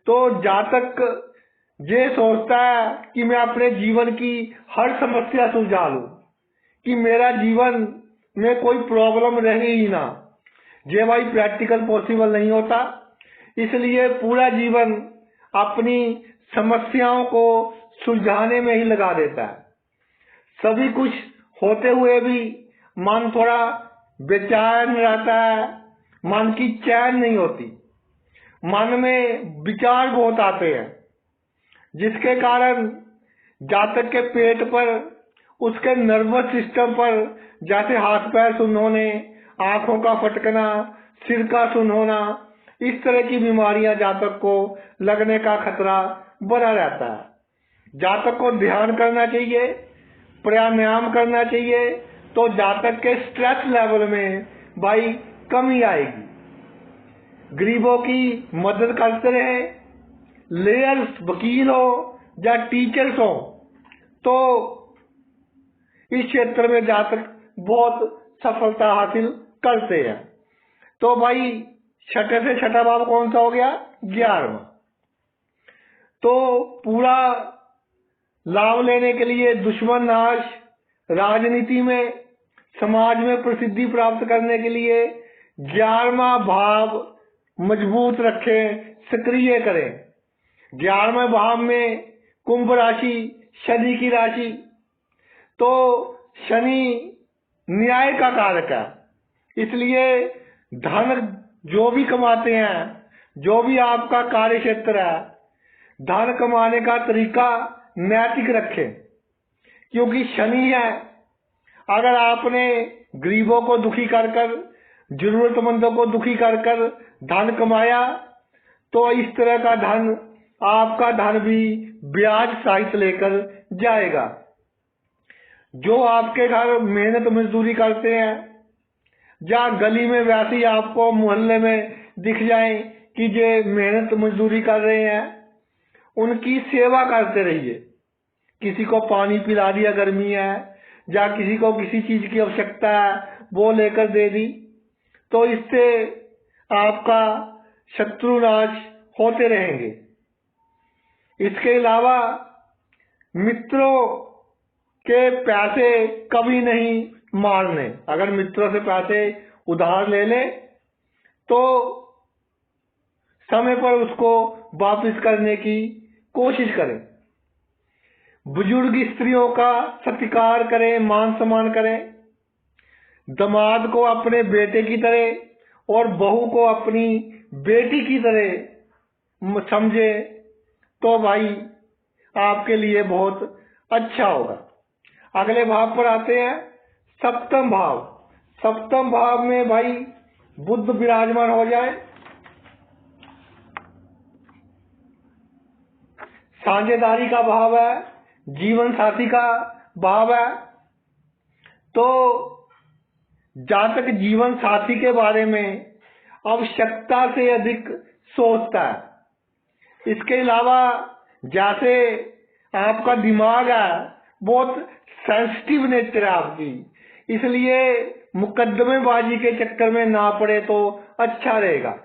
तो जातक ये सोचता है कि मैं अपने जीवन की हर समस्या सुलझा लूं, कि मेरा जीवन में कोई प्रॉब्लम रहे ही ना। ये भाई प्रैक्टिकल पॉसिबल नहीं होता, इसलिए पूरा जीवन अपनी समस्याओं को सुलझाने में ही लगा देता है। सभी कुछ होते हुए भी मन थोड़ा बेचैन रहता है, मन की चैन नहीं होती, मन में विचार बहुत आते हैं, जिसके कारण जातक के पेट पर, उसके नर्वस सिस्टम पर जैसे हाथ पैर सुन्न होने, आंखों का फटकना, सिर का सुन्न होना, इस तरह की बीमारियां जातक को लगने का खतरा बना रहता है। जातक को ध्यान करना चाहिए, प्राणायाम करना चाहिए, तो जातक के स्ट्रेस लेवल में भाई कमी आएगी। गरीबों की मदद करते रहे, लेयर्स वकील हो या टीचर्स हो, तो इस क्षेत्र में जातक बहुत सफलता हासिल करते हैं। तो भाई छठे से छठा भाव कौन सा हो गया? 11वां। तो पूरा लाभ लेने के लिए दुश्मन नाश, राजनीति में, समाज में प्रसिद्धि प्राप्त करने के लिए 11वां भाव मजबूत रखें, सक्रिय करें। 11वें भाव में कुंभ राशि, शनि की राशि, तो शनि न्याय का कारक है, इसलिए धन जो भी कमाते हैं, जो भी आपका कार्य क्षेत्र है, धन कमाने का तरीका नैतिक रखें, क्योंकि शनि है। अगर आपने गरीबों को दुखी कर कर, जरूरतमंदों को दुखी कर कर धन कमाया, तो इस तरह का धन, आपका धन भी ब्याज सहित लेकर जाएगा। जो आपके घर मेहनत मजदूरी करते हैं, या गली में वैसे ही आपको मोहल्ले में दिख जाए कि ये मेहनत मजदूरी कर रहे हैं, उनकी सेवा करते रहिए। किसी को पानी पिला दिया, गर्मी है, या किसी को किसी चीज की आवश्यकता है, वो लेकर दे दी, तो इससे आपका शत्रुनाश होते रहेंगे। इसके अलावा मित्रों के पैसे कभी नहीं मारने। अगर मित्रों से पैसे उधार ले ले तो समय पर उसको वापस करने की कोशिश करें। बुजुर्ग स्त्रियों का सत्कार करें, मान सम्मान करें। दामाद को अपने बेटे की तरह और बहू को अपनी बेटी की तरह समझे, तो भाई आपके लिए बहुत अच्छा होगा। अगले भाव पर आते हैं, सप्तम भाव। सप्तम भाव में भाई बुध विराजमान हो जाए, साझेदारी का भाव है, जीवन साथी का भाव है, तो जातक जीवन साथी के बारे में आवश्यकता से अधिक सोचता है। इसके अलावा जैसे आपका दिमाग है, बहुत सेंसिटिव नेचर है आपकी, इसलिए मुकदमेबाजी के चक्कर में ना पड़े तो अच्छा रहेगा।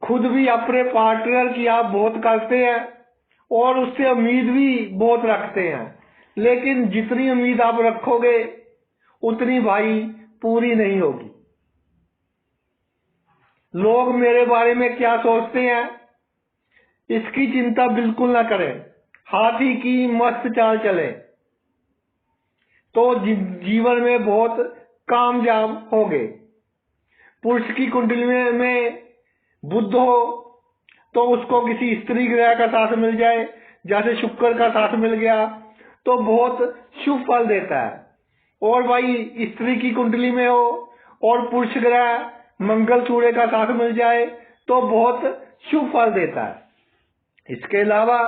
खुद भी अपने पार्टनर की आप बहुत करते हैं और उससे उम्मीद भी बहुत रखते हैं, लेकिन जितनी उम्मीद आप रखोगे उतनी भाई पूरी नहीं होगी। लोग मेरे बारे में क्या सोचते हैं, इसकी चिंता बिल्कुल ना करें। हाथी की मस्त चाल चले तो जीवन में बहुत कामयाब होगे। पुरुष की कुंडली में बुध हो तो उसको किसी स्त्री ग्रह का साथ मिल जाए, जैसे शुक्र का साथ मिल गया, तो बहुत शुभ फल देता है। और भाई स्त्री की कुंडली में हो और पुरुष ग्रह मंगल सूर्य का साथ मिल जाए तो बहुत शुभ फल देता है। इसके अलावा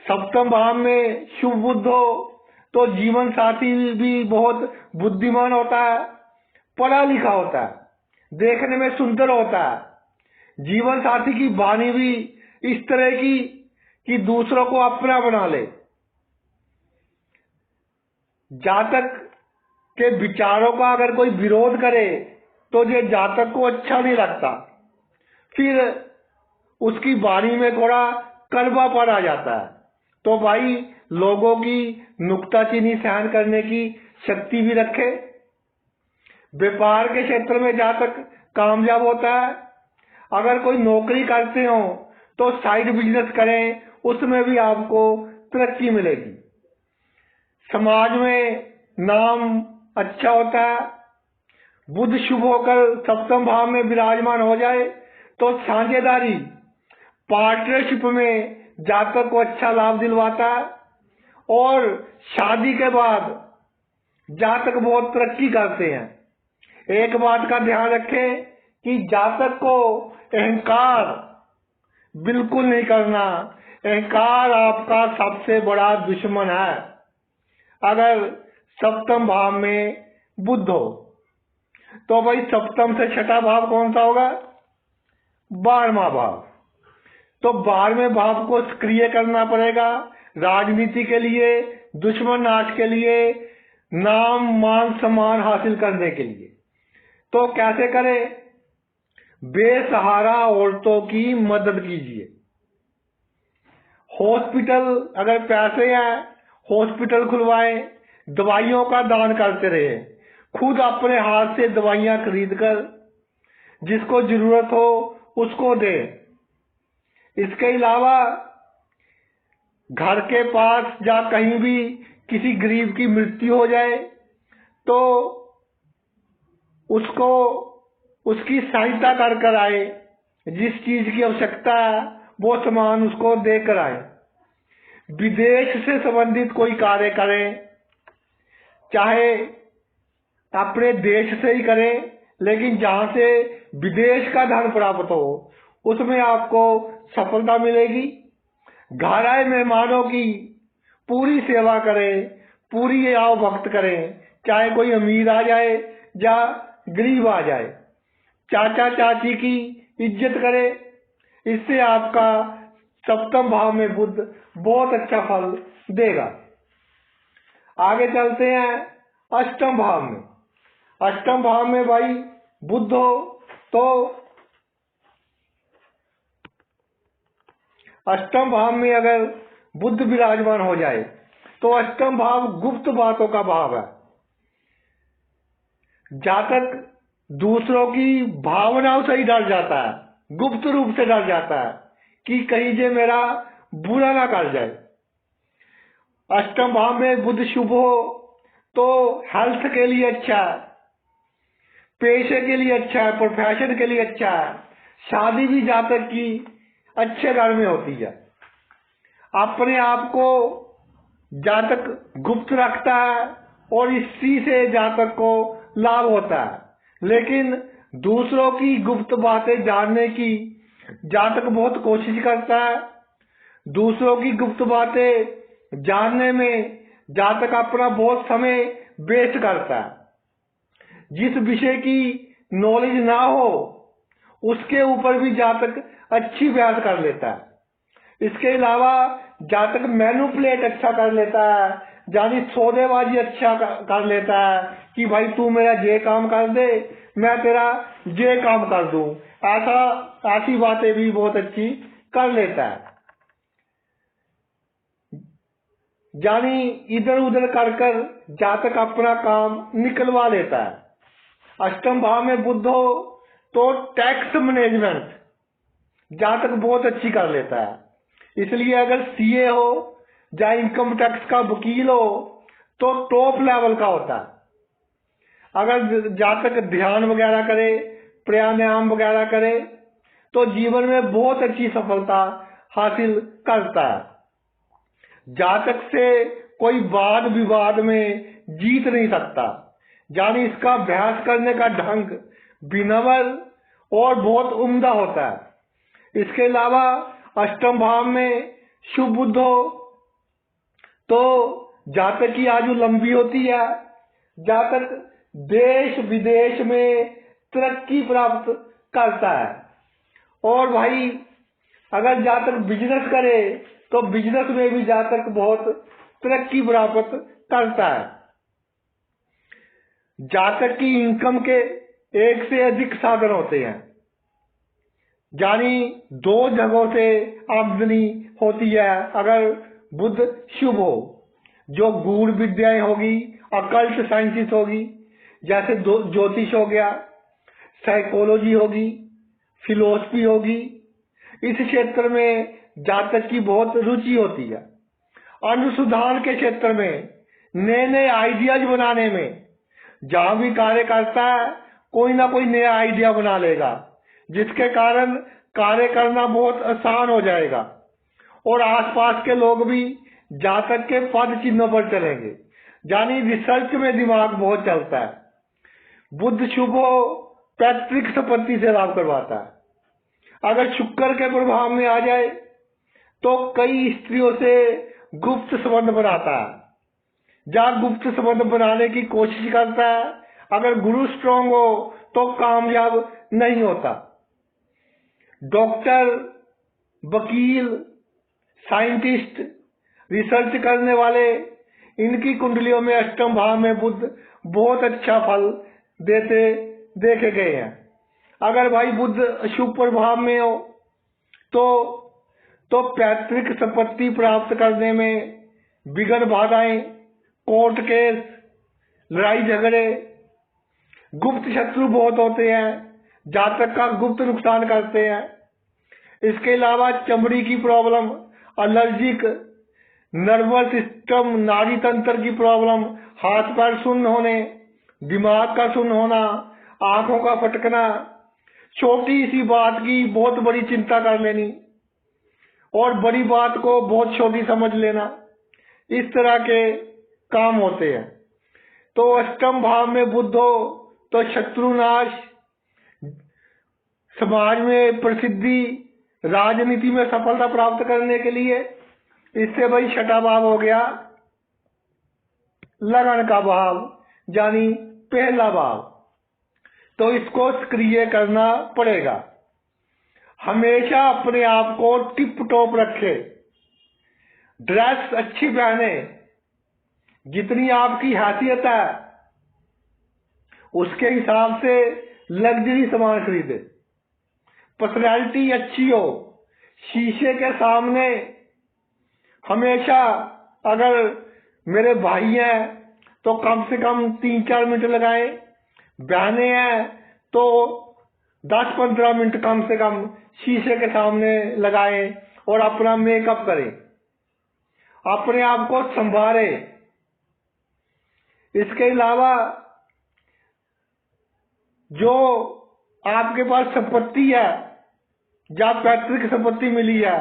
सप्तम भाव में शुभ बुध हो तो जीवन साथी भी बहुत बुद्धिमान होता है, पढ़ा लिखा होता है, देखने में सुंदर होता है। जीवन साथी की वाणी भी इस तरह की कि दूसरों को अपना बना ले। जातक के विचारों का अगर कोई विरोध करे तो ये जातक को अच्छा नहीं लगता, फिर उसकी वाणी में थोड़ा कड़वापन आ जाता है। तो भाई लोगों की नुक्ताचीनी सहन करने की शक्ति भी रखे। व्यापार के क्षेत्र में जातक कामयाब होता है। अगर कोई नौकरी करते हो तो साइड बिजनेस करें, उसमें भी आपको तरक्की मिलेगी। समाज में नाम अच्छा होता है। बुध शुभ होकर सप्तम भाव में विराजमान हो जाए तो साझेदारी, पार्टनरशिप में जातक को अच्छा लाभ दिलवाता है। और शादी के बाद जातक बहुत तरक्की करते हैं। एक बात का ध्यान रखें कि जातक को अहंकार बिल्कुल नहीं करना। अहंकार आपका सबसे बड़ा दुश्मन है। अगर सप्तम भाव में बुध हो तो भाई सप्तम से छठा भाव कौन सा होगा? 12वां भाव। तो 12वें भाव को सक्रिय करना पड़ेगा राजनीति के लिए, दुश्मन नाश के लिए, नाम मान सम्मान हासिल करने के लिए। तो कैसे करें? बेसहारा औरतों की मदद कीजिए। हॉस्पिटल, अगर पैसे हैं हॉस्पिटल खुलवाएं। दवाइयों का दान करते रहे। खुद अपने हाथ से दवाइयां खरीद कर जिसको जरूरत हो उसको दे। इसके अलावा घर के पास या कहीं भी किसी गरीब की मृत्यु हो जाए तो उसको उसकी सहायता कर कर आए। जिस चीज की आवश्यकता है वो सामान उसको देकर आए। विदेश से संबंधित कोई कार्य करें, चाहे अपने देश से ही करें, लेकिन जहां से विदेश का धन प्राप्त हो उसमें आपको सफलता मिलेगी। घर आए मेहमानों की पूरी सेवा करें, पूरी आवभक्त करें, चाहे कोई अमीर आ जाए या गरीब आ जाए। चाचा चाची की इज्जत करें, इससे आपका सप्तम भाव में बुध बहुत अच्छा फल देगा। आगे चलते हैं अष्टम भाव में। अष्टम भाव में भाई बुध हो तो अष्टम भाव में अगर बुध विराजमान हो जाए तो अष्टम भाव गुप्त बातों का भाव है। जातक दूसरों की भावनाओं से ही डर जाता है, गुप्त रूप से डर जाता है कि कहीं जे मेरा बुरा ना कर जाए। अष्टम भाव में बुध शुभ हो तो हेल्थ के लिए अच्छा है, पेशे के लिए अच्छा है, प्रोफेशन के लिए अच्छा है। शादी भी जातक की अच्छे घर में होती है। अपने आप को जातक गुप्त रखता है और इसी से जातक को लाभ होता है। लेकिन दूसरों की गुप्त बातें जानने की जातक बहुत कोशिश करता है। दूसरों की गुप्त बातें जानने में जातक अपना बहुत समय वेस्ट करता है। जिस विषय की नॉलेज ना हो उसके ऊपर भी जातक अच्छी बहस कर लेता है। इसके अलावा जातक मैनिपुलेट अच्छा कर लेता है, यानी सौदेबाजी अच्छा कर लेता है कि भाई तू मेरा ये काम कर दे, मैं तेरा ये काम कर दूं। ऐसी बातें भी बहुत अच्छी कर लेता है, यानी इधर उधर कर कर जातक अपना काम निकलवा लेता है। अष्टम भाव में बुध हो तो टैक्स मैनेजमेंट जातक बहुत अच्छी कर लेता है। इसलिए अगर सीए हो या इनकम टैक्स का वकील हो तो टॉप लेवल का होता है। अगर जातक ध्यान वगैरह करे, प्राणायाम वगैरह करे तो जीवन में बहुत अच्छी सफलता हासिल करता है। जातक से कोई वाद विवाद में जीत नहीं सकता, यानी इसका अभ्यास करने का ढंग विनम्र और बहुत उम्दा होता है। इसके अलावा अष्टम भाव में शुभ बुध हो तो जातक की आयु लंबी होती है। जातक देश विदेश में तरक्की प्राप्त करता है। और भाई अगर जातक बिजनेस करे तो बिजनेस में भी जातक बहुत तरक्की प्राप्त करता है। जातक की इनकम के एक से अधिक साधन होते हैं, यानी 2 जगहों से आमदनी होती है अगर बुध शुभ हो। जो गूढ़ विद्याएं होगी, अकल्ट साइंसिस होगी, जैसे ज्योतिष हो गया, साइकोलॉजी होगी, फिलोसफी होगी, इस क्षेत्र में जातक की बहुत रुचि होती है। अनुसंधान के क्षेत्र में नए नए आइडियाज बनाने में जहां भी कार्य करता है कोई ना कोई नया आइडिया बना लेगा, जिसके कारण कार्य करना बहुत आसान हो जाएगा और आसपास के लोग भी जातक के पद चिन्हों पर चलेंगे, यानी रिसर्च में दिमाग बहुत चलता है। बुध शुभ हो पैतृक संपत्ति से लाभ करवाता है। अगर शुक्र के प्रभाव में आ जाए तो कई स्त्रियों से गुप्त संबंध बनाता है, जहां गुप्त संबंध बनाने की कोशिश करता है। अगर गुरु स्ट्रांग हो तो कामयाब नहीं होता। डॉक्टर, वकील, साइंटिस्ट, रिसर्च करने वाले, इनकी कुंडलियों में अष्टम भाव में बुध बहुत अच्छा फल देते देखे गए हैं। अगर भाई बुध शुभ प्रभाव में हो तो पैतृक संपत्ति प्राप्त करने में विघ्न बाधाएं, कोर्ट केस, लड़ाई झगड़े, गुप्त शत्रु बहुत होते हैं, जातक का गुप्त नुकसान करते हैं। इसके अलावा चमड़ी की प्रॉब्लम, एलर्जिक, नर्वस सिस्टम, नाड़ी तंत्र की प्रॉब्लम, हाथ पैर सुन्न होने, दिमाग का सुन्न होना, आंखों का फटकना, छोटी सी बात की बहुत बड़ी चिंता कर लेनी और बड़ी बात को बहुत छोटी समझ लेना, इस तरह के काम होते हैं। तो अष्टम भाव में बुध हो तो शत्रुनाश, समाज में प्रसिद्धि, राजनीति में सफलता प्राप्त करने के लिए। इससे भाई छठा भाव हो गया लगन का भाव, यानी पहला भाव। तो इसको सक्रिय करना पड़ेगा। हमेशा अपने आप को टिप टॉप रखे, ड्रेस अच्छी पहने, जितनी आपकी हैसियत है उसके हिसाब से लग्जरी सामान खरीदे, पर्सनैलिटी अच्छी हो, शीशे के सामने हमेशा, अगर मेरे भाई हैं तो कम से कम 3-4 मिनट लगाएं, बहनें हैं तो 10-15 मिनट कम से कम शीशे के सामने लगाएं और अपना मेकअप करें, अपने आप को संभालें। इसके अलावा जो आपके पास संपत्ति है या पैतृक संपत्ति मिली है,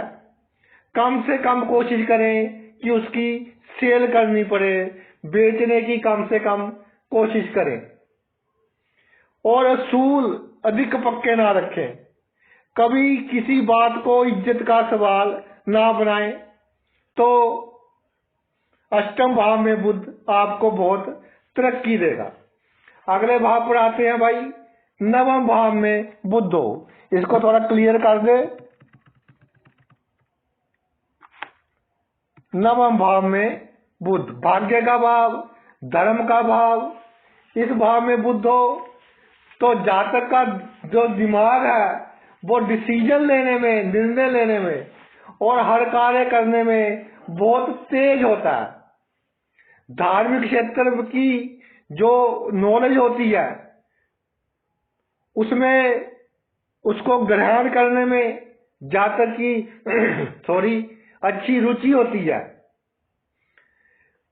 कम से कम कोशिश करें कि उसकी सेल करनी पड़े, बेचने की कम से कम कोशिश करें। और असूल अधिक पक्के ना रखें, कभी किसी बात को इज्जत का सवाल ना बनाएं। तो अष्टम भाव में बुध आपको बहुत तरक्की देगा। अगले भाव पर आते हैं भाई, नवम भाव में बुध हो। इसको थोड़ा क्लियर कर दे। नवम भाव में बुध, भाग्य का भाव, धर्म का भाव। इस भाव में बुध हो तो जातक का जो दिमाग है वो डिसीजन लेने में, निर्णय लेने में और हर कार्य करने में बहुत तेज होता है। धार्मिक क्षेत्र की जो नॉलेज होती है उसमें उसको ग्रहण करने में जातक की थोड़ी अच्छी रुचि होती है।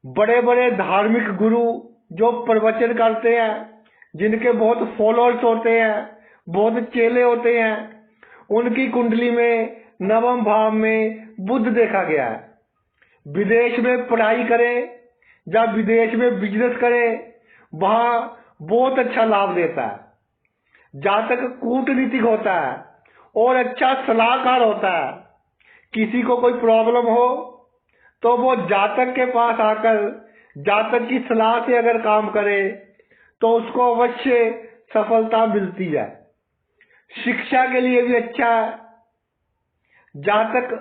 बड़े बड़े धार्मिक गुरु जो प्रवचन करते हैं, जिनके बहुत फॉलोअर्स होते हैं, बहुत चेले होते हैं, उनकी कुंडली में नवम भाव में बुध देखा गया है। विदेश में पढ़ाई करें या विदेश में बिजनेस करें, वहां बहुत अच्छा लाभ देता है। जातक कूटनीतिक होता है और अच्छा सलाहकार होता है। किसी को कोई प्रॉब्लम हो तो वो जातक के पास आकर जातक की सलाह से अगर काम करे तो उसको अवश्य सफलता मिलती है। शिक्षा के लिए भी अच्छा है। जातक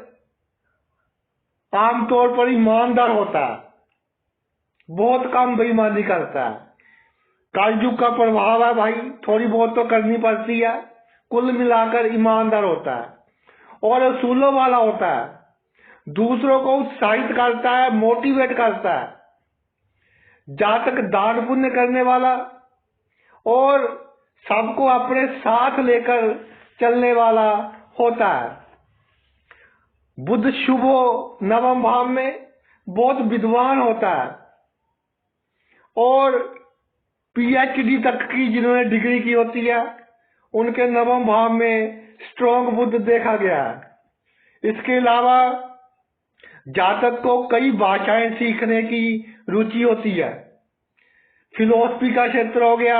आमतौर पर ईमानदार होता है, बहुत कम बेईमानी करता है। कलयुग का प्रभाव है भाई, थोड़ी बहुत तो करनी पड़ती है। कुल मिलाकर ईमानदार होता है और असूलों वाला होता है, दूसरों को उत्साहित करता है, मोटिवेट करता है। जातक दान पुण्य करने वाला और सबको अपने साथ लेकर चलने वाला होता है। बुध शुभ हो नवम भाव में, बहुत विद्वान होता है और पीएचडी तक की जिन्होंने डिग्री की होती है उनके नवम भाव में स्ट्रॉन्ग बुध देखा गया है। इसके अलावा जातक को कई भाषाएं सीखने की रुचि होती है। फिलोसफी का क्षेत्र हो गया,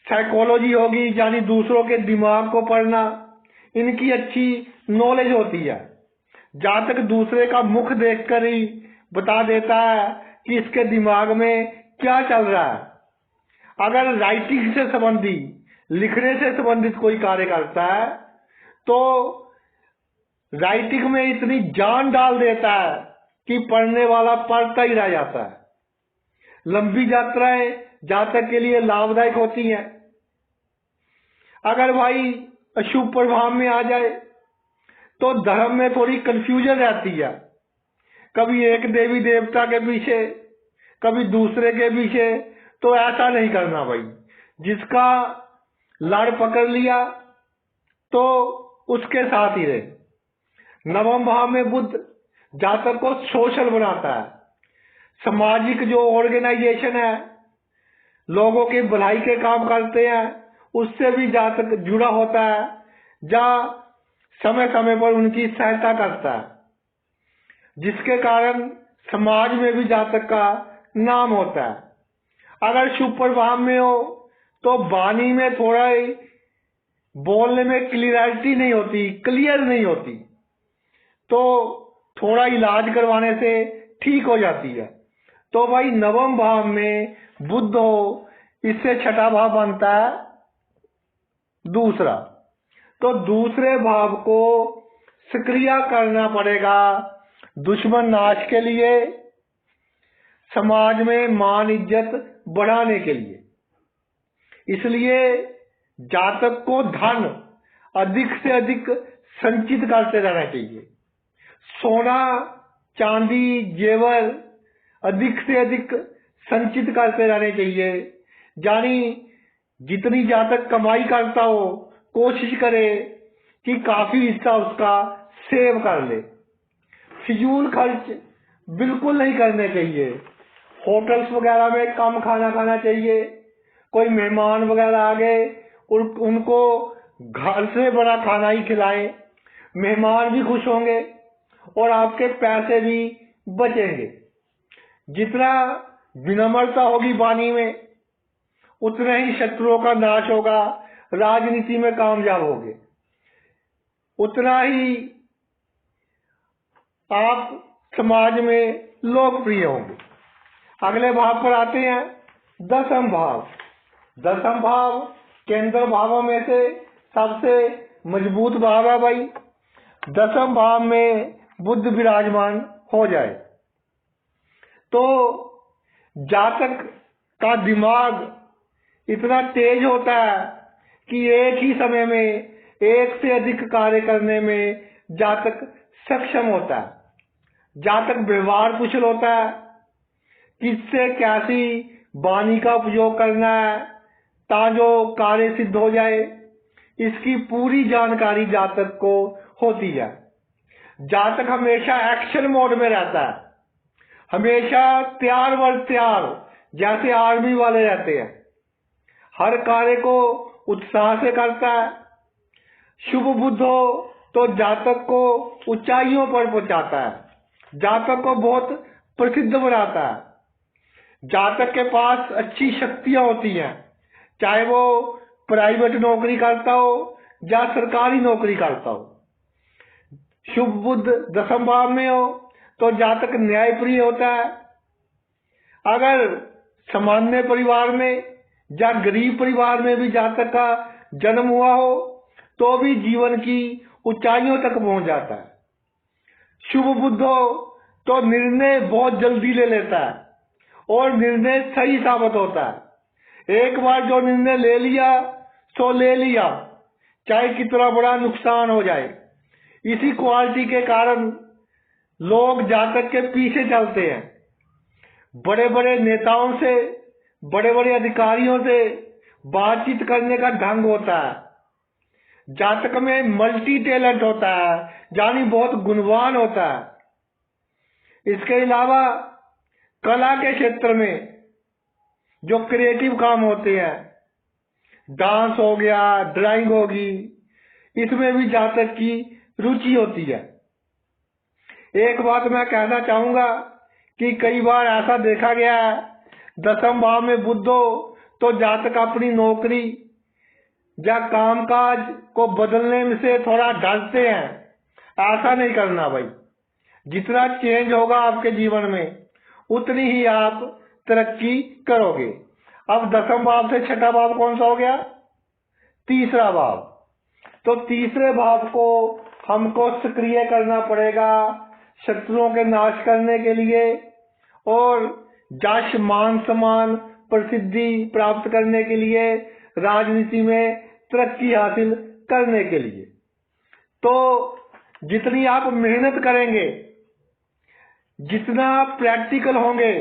साइकोलॉजी होगी, यानी दूसरों के दिमाग को पढ़ना, इनकी अच्छी नॉलेज होती है। जातक दूसरे का मुख देखकर ही बता देता है कि इसके दिमाग में क्या चल रहा है। अगर राइटिंग से संबंधी, लिखने से संबंधित कोई कार्य करता है तो राइटिंग में इतनी जान डाल देता है कि पढ़ने वाला पढ़ता ही रह जाता है। लंबी यात्राएं जातक के लिए लाभदायक होती हैं। अगर भाई अशुभ प्रभाव में आ जाए तो धर्म में थोड़ी कंफ्यूजन रहती है। कभी एक देवी देवता के पीछे, कभी दूसरे के पीछे। तो ऐसा नहीं करना भाई। जिसका लड़ पकड़ लिया तो उसके साथ ही रहे। नवम भाव में बुध जातक को सोशल बनाता है। सामाजिक जो ऑर्गेनाइजेशन है, लोगों की भलाई के काम करते हैं, उससे भी जातक जुड़ा होता है, या समय समय पर उनकी सहायता करता है, जिसके कारण समाज में भी जातक का नाम होता है। अगर शुभ प्रभाव में हो तो वाणी में थोड़ा ही बोलने में क्लियरिटी नहीं होती, क्लियर नहीं होती, तो थोड़ा इलाज करवाने से ठीक हो जाती है। तो भाई नवम भाव में बुध हो, इससे छठा भाव बनता है दूसरा। तो दूसरे भाव को सक्रिय करना पड़ेगा दुश्मन नाश के लिए, समाज में मान इज्जत बढ़ाने के लिए। इसलिए जातक को धन अधिक से अधिक संचित करते रहना चाहिए। सोना चांदी जेवर अधिक से अधिक संचित करते रहने चाहिए। यानी जितनी जातक कमाई करता हो, कोशिश करे कि काफी हिस्सा उसका सेव कर ले। फिजूल खर्च बिल्कुल नहीं करने चाहिए। होटल्स वगैरह में कम खाना खाना चाहिए। कोई मेहमान वगैरह आ गए और उनको घर से बड़ा खाना ही खिलाएं, मेहमान भी खुश होंगे और आपके पैसे भी बचेंगे। जितना विनम्रता होगी वाणी में, उतना ही शत्रुओं का नाश होगा, राजनीति में कामयाब होंगे, उतना ही आप समाज में लोकप्रिय होंगे। अगले भाव पर आते हैं, दसम भाव। दसम भाव केंद्र भावों में से सबसे मजबूत भाव है भाई। दसम भाव में बुध विराजमान हो जाए तो जातक का दिमाग इतना तेज होता है कि एक ही समय में एक से अधिक कार्य करने में जातक सक्षम होता है। जातक व्यवहार कुशल होता है, किससे कैसी वाणी का उपयोग करना है ताजो कार्य सिद्ध हो जाए, इसकी पूरी जानकारी जातक को होती है। जातक हमेशा एक्शन मोड में रहता है, हमेशा तैयार वर तैयार, जैसे आर्मी वाले रहते हैं। हर कार्य को उत्साह से करता है। शुभ बुध हो तो जातक को ऊंचाइयों पर पहुंचाता है, जातक को बहुत प्रसिद्ध बनाता है। जातक के पास अच्छी शक्तियां होती हैं, चाहे वो प्राइवेट नौकरी करता हो या सरकारी नौकरी करता हो। शुभ बुध दसम भाव में हो तो जातक न्यायप्रिय होता है। अगर सामान्य परिवार में या गरीब परिवार में भी जातक का जन्म हुआ हो तो भी जीवन की ऊंचाइयों तक पहुंच जाता है। शुभ बुध हो तो निर्णय बहुत जल्दी ले लेता है और निर्णय सही साबित होता है। एक बार जो निर्णय ले लिया सो ले लिया, चाहे कितना बड़ा नुकसान हो जाए। इसी क्वालिटी के कारण लोग जातक के पीछे चलते हैं। बड़े बड़े नेताओं से, बड़े बड़े अधिकारियों से बातचीत करने का ढंग होता है। जातक में मल्टी टैलेंट होता है, यानी बहुत गुणवान होता है। इसके अलावा कला के क्षेत्र में जो क्रिएटिव काम होते हैं, डांस हो गया, ड्राइंग होगी, इसमें भी जातक की रुचि होती है। एक बात मैं कहना चाहूंगा कि कई बार ऐसा देखा गया है, दसम भाव में बुध हो तो जातक अपनी नौकरी या कामकाज को बदलने में से थोड़ा डरते हैं। ऐसा नहीं करना भाई। जितना चेंज होगा आपके जीवन में उतनी ही आप तरक्की करोगे। अब दसम भाव से छठा भाव कौन सा हो गया? तीसरा भाव। तो तीसरे भाव को हमको सक्रिय करना पड़ेगा शत्रुओं के नाश करने के लिए और यश मान सम्मान प्रसिद्धि प्राप्त करने के लिए, राजनीति में तरक्की हासिल करने के लिए। तो जितनी आप मेहनत करेंगे, जितना प्रैक्टिकल होंगे,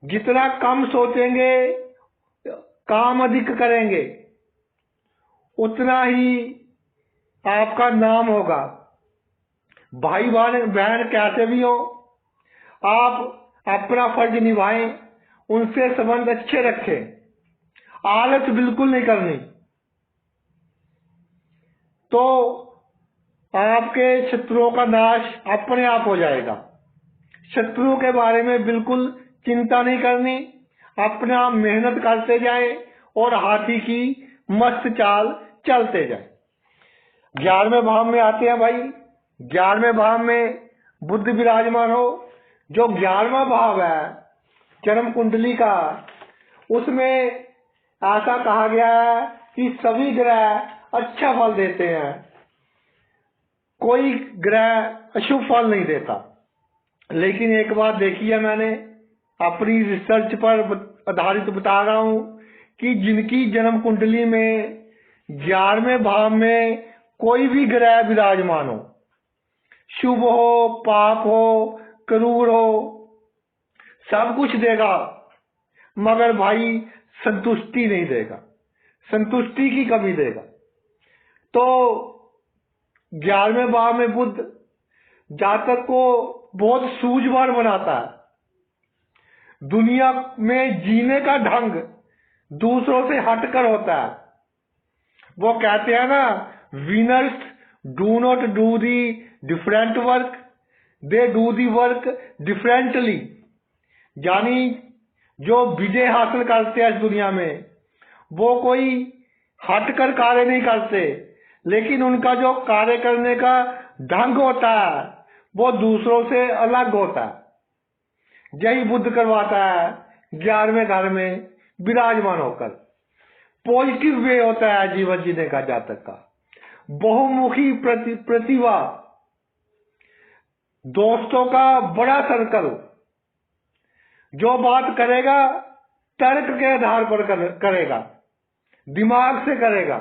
जितना कम सोचेंगे, काम अधिक करेंगे, उतना ही आपका नाम होगा। भाई बहन कैसे भी हो, आप अपना फर्ज निभाएं, उनसे संबंध अच्छे रखें। आलस बिल्कुल नहीं करनी। तो आपके शत्रुओं का नाश अपने आप हो जाएगा। शत्रुओं के बारे में बिल्कुल चिंता नहीं करनी, अपना मेहनत करते जाए और हाथी की मस्त चाल चलते जाए। 11वें भाव में आते हैं भाई। 11वें भाव में बुध विराजमान हो। जो 11वां भाव है जन्म कुंडली का, उसमें ऐसा कहा गया है कि सभी ग्रह अच्छा फल देते हैं, कोई ग्रह अशुभ फल नहीं देता। लेकिन एक बात देखी है मैंने, अपनी रिसर्च पर आधारित बता रहा हूं कि जिनकी जन्म कुंडली में 11वें भाव में कोई भी ग्रह विराजमान हो, शुभ हो, पाप हो, क्रूर हो, सब कुछ देगा, मगर भाई संतुष्टि नहीं देगा, संतुष्टि की कमी देगा। तो 11वें भाव में बुध जातक को बहुत सूझबूझ बनाता है। दुनिया में जीने का ढंग दूसरों से हटकर होता है। वो कहते हैं ना, winners do not do the different work, they do the work differently. यानी जो विजय हासिल करते हैं इस दुनिया में, वो कोई हटकर कार्य नहीं करते, लेकिन उनका जो कार्य करने का ढंग होता है वो दूसरों से अलग होता है। यही बुद्ध करवाता है 11वें घर में विराजमान होकर। पॉजिटिव वे होता है जीवन जीने का जातक का। बहुमुखी प्रतिभा, दोस्तों का बड़ा सर्कल, जो बात करेगा तर्क के आधार पर करेगा, दिमाग से करेगा।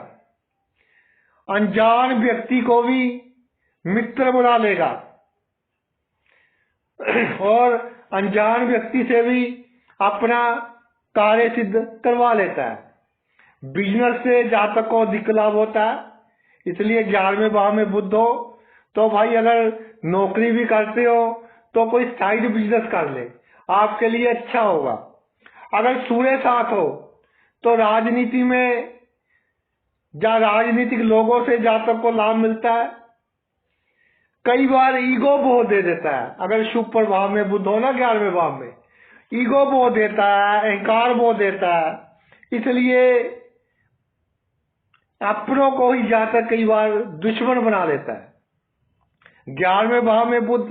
अनजान व्यक्ति को भी मित्र बना लेगा और अनजान व्यक्ति से भी अपना कार्य सिद्ध करवा लेता है। बिजनेस से जातक को अधिक लाभ होता है। इसलिए 11वें भाव में बुध हो तो भाई अगर नौकरी भी करते हो तो कोई साइड बिजनेस कर ले, आपके लिए अच्छा होगा। अगर सूर्य साथ हो तो राजनीति में या राजनीतिक लोगों से जातक को लाभ मिलता है। कई बार ईगो बहुत दे देता है। अगर शुभ प्रभाव में बुध हो ना 11वें भाव में, ईगो बहुत देता है, अहंकार बहुत देता है। इसलिए अपनों को ही जातक कई बार दुश्मन बना लेता है। 11वें भाव में बुध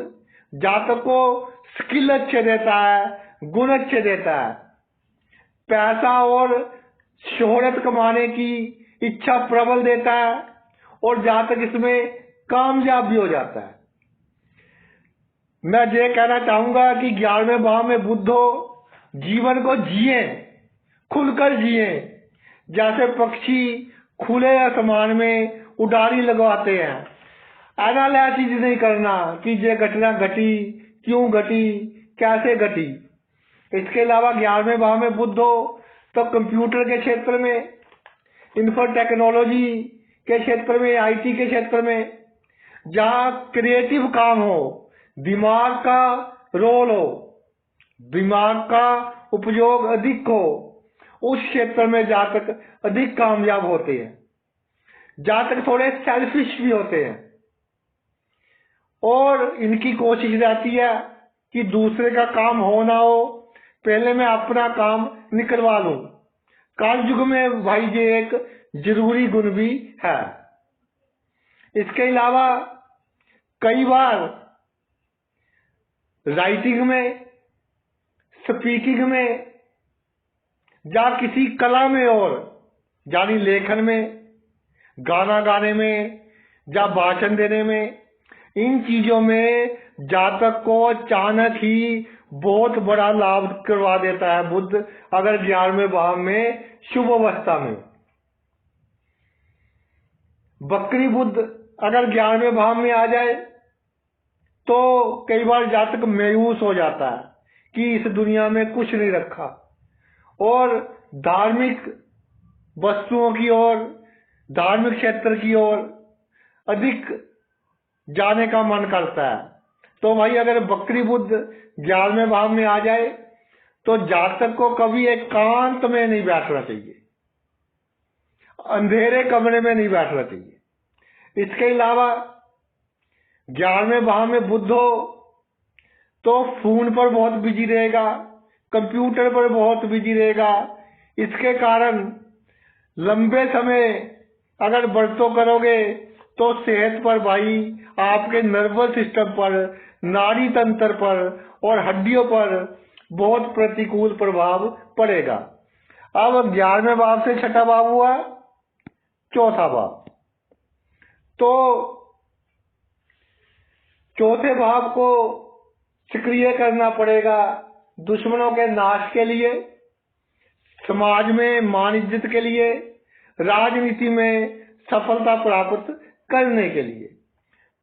जातक को स्किल अच्छे देता है, गुण अच्छे देता है, पैसा और शोहरत कमाने की इच्छा प्रबल देता है और जातक इसमें कामयाब भी हो जाता है। मैं ये कहना चाहूंगा कि 11वें भाव में बुध हो, जीवन को जिए, खुलकर जिए। जैसे पक्षी खुले आसमान में उड़ारी लगवाते हैं, एनालिसिस नहीं करना कि ये घटना घटी, क्यों घटी, कैसे घटी। इसके अलावा 11वें भाव में बुध हो तो कंप्यूटर के क्षेत्र में, इंफो टेक्नोलॉजी के क्षेत्र में, आईटी के क्षेत्र में, जहां क्रिएटिव काम हो, दिमाग का रोल हो, दिमाग का उपयोग अधिक हो, उस क्षेत्र में जातक अधिक कामयाब होते हैं। जातक थोड़े सेल्फिश भी होते हैं और इनकी कोशिश रहती है कि दूसरे का काम हो ना हो, पहले मैं अपना काम निकलवा लूं। कालयुग में भाई ये एक जरूरी गुण भी है। इसके अलावा कई बार राइटिंग में, स्पीकिंग में या किसी कला में, और यानी लेखन में, गाना गाने में या भाषण देने में, इन चीजों में जातक को अचानक ही बहुत बड़ा लाभ करवा देता है बुध, अगर 11वें भाव में शुभ अवस्था में। बकरी बुध अगर 11वें भाव में आ जाए तो कई बार जातक मायूस हो जाता है कि इस दुनिया में कुछ नहीं रखा, और धार्मिक वस्तुओं की ओर, धार्मिक क्षेत्र की ओर अधिक जाने का मन करता है। तो भाई अगर बकरी बुध 11वें भाव में आ जाए तो जातक को कभी एकांत में नहीं बैठना चाहिए। अंधेरे कमरे में नहीं बैठना चाहिए। इसके अलावा 11वें भाव में बुध हो तो फोन पर बहुत बिजी रहेगा, कंप्यूटर पर बहुत बिजी रहेगा। इसके कारण लंबे समय अगर बरतों करोगे तो सेहत पर भाई, आपके नर्वस सिस्टम पर, नाड़ी तंत्र पर और हड्डियों पर बहुत प्रतिकूल प्रभाव पड़ेगा। अब 11वें भाव से छठा भाव हुआ चौथा भाव। तो चौथे भाव को सक्रिय करना पड़ेगा दुश्मनों के नाश के लिए, समाज में मान इज्जत के लिए, राजनीति में सफलता प्राप्त करने के लिए।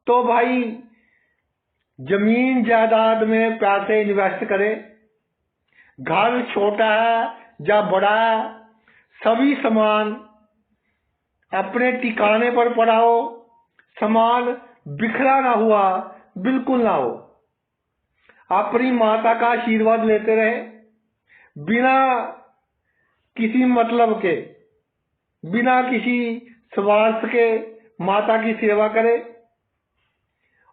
तो भाई जमीन जायदाद में पैसे इन्वेस्ट करें। घर छोटा है या बड़ा है, सभी सामान अपने ठिकाने पर पड़ा हो, सामान बिखरा ना हुआ बिल्कुल ना हो। अपनी माता का आशीर्वाद लेते रहे, बिना किसी मतलब के, बिना किसी स्वार्थ के माता की सेवा करे।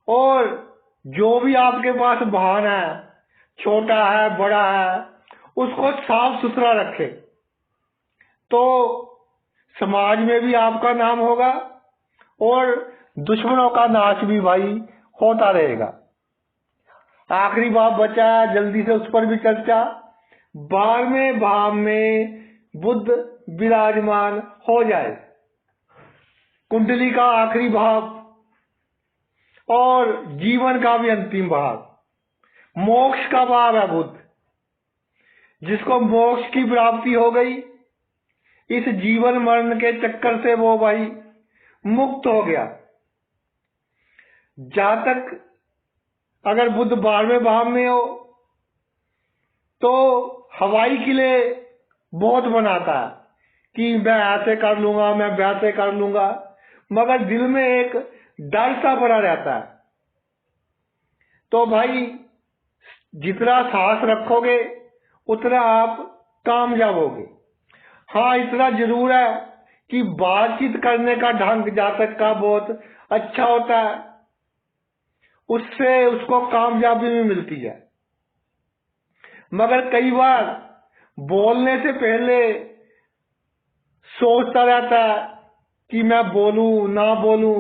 और जो भी आपके पास वाहन है, छोटा है बड़ा है, उसको साफ सुथरा रखे तो समाज में भी आपका नाम होगा और दुश्मनों का नाश भी भाई होता रहेगा। आखिरी भाव बचा है, जल्दी से उस पर भी चर्चा। 12वें भाव में बुध विराजमान हो जाए, कुंडली का आखिरी भाव और जीवन का भी अंतिम भाव, मोक्ष का भाव है बुध। जिसको मोक्ष की प्राप्ति हो गई, इस जीवन मरण के चक्कर से वो भाई मुक्त हो गया। जातक अगर बुध 12वें भाव में हो तो हवाई किले बहुत बनाता है कि मैं ऐसे कर लूंगा, मैं वैसे कर लूंगा, मगर दिल में एक डर सा भरा रहता है। तो भाई जितना साहस रखोगे उतना आप कामयाब होगे। हाँ, इतना जरूर है कि बातचीत करने का ढंग जातक का बहुत अच्छा होता है, उससे उसको कामयाबी भी मिलती है। मगर कई बार बोलने से पहले सोचता रहता है कि मैं बोलूं ना बोलूं,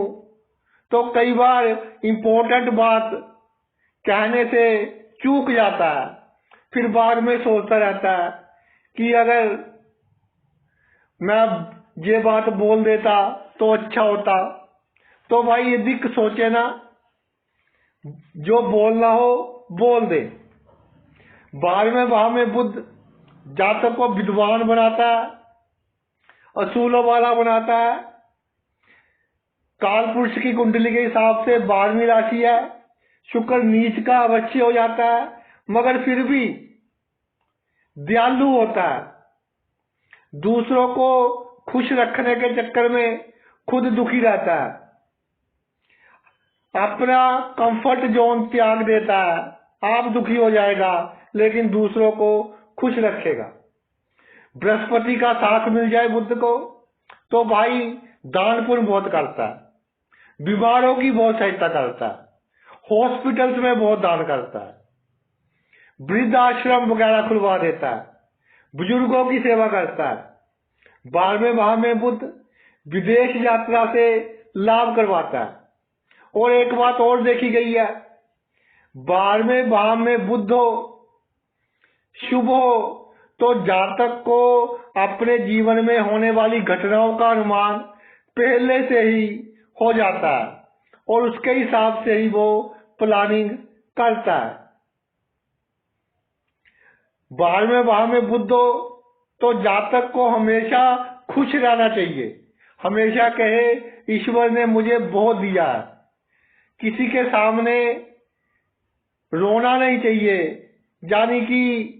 तो कई बार इम्पोर्टेंट बात कहने से चूक जाता है। फिर बाद में सोचता रहता है कि अगर मैं ये बात बोल देता तो अच्छा होता। तो भाई अधिक सोचे ना, जो बोलना हो बोल दे। 12वें भाव में बुध जातक को विद्वान बनाता है, असूलों वाला बनाता है। काल पुरुष की कुंडली के हिसाब से 12वीं राशि है, शुक्र नीच का अवश्य हो जाता है, मगर फिर भी दयालु होता है। दूसरों को खुश रखने के चक्कर में खुद दुखी रहता है, अपना कंफर्ट जोन त्याग देता है। आप दुखी हो जाएगा लेकिन दूसरों को खुश रखेगा। बृहस्पति का साथ मिल जाए बुध को तो भाई दान पुण्य बहुत करता है, बीमारों की बहुत सहायता करता है, हॉस्पिटल्स में बहुत दान करता है, वृद्ध आश्रम वगैरह खुलवा देता है, बुजुर्गों की सेवा करता है। 12वें भाव में बुध विदेश यात्रा से लाभ करवाता है। और एक बात और देखी गई है, 12वें भाव में बुध हो, शुभ हो, तो जातक को अपने जीवन में होने वाली घटनाओं का अनुमान पहले से ही हो जाता है और उसके हिसाब से ही वो प्लानिंग करता है। 12वें भाव में बुध हो तो जातक को हमेशा खुश रहना चाहिए, हमेशा कहे ईश्वर ने मुझे बहुत दिया है। किसी के सामने रोना नहीं चाहिए, यानी कि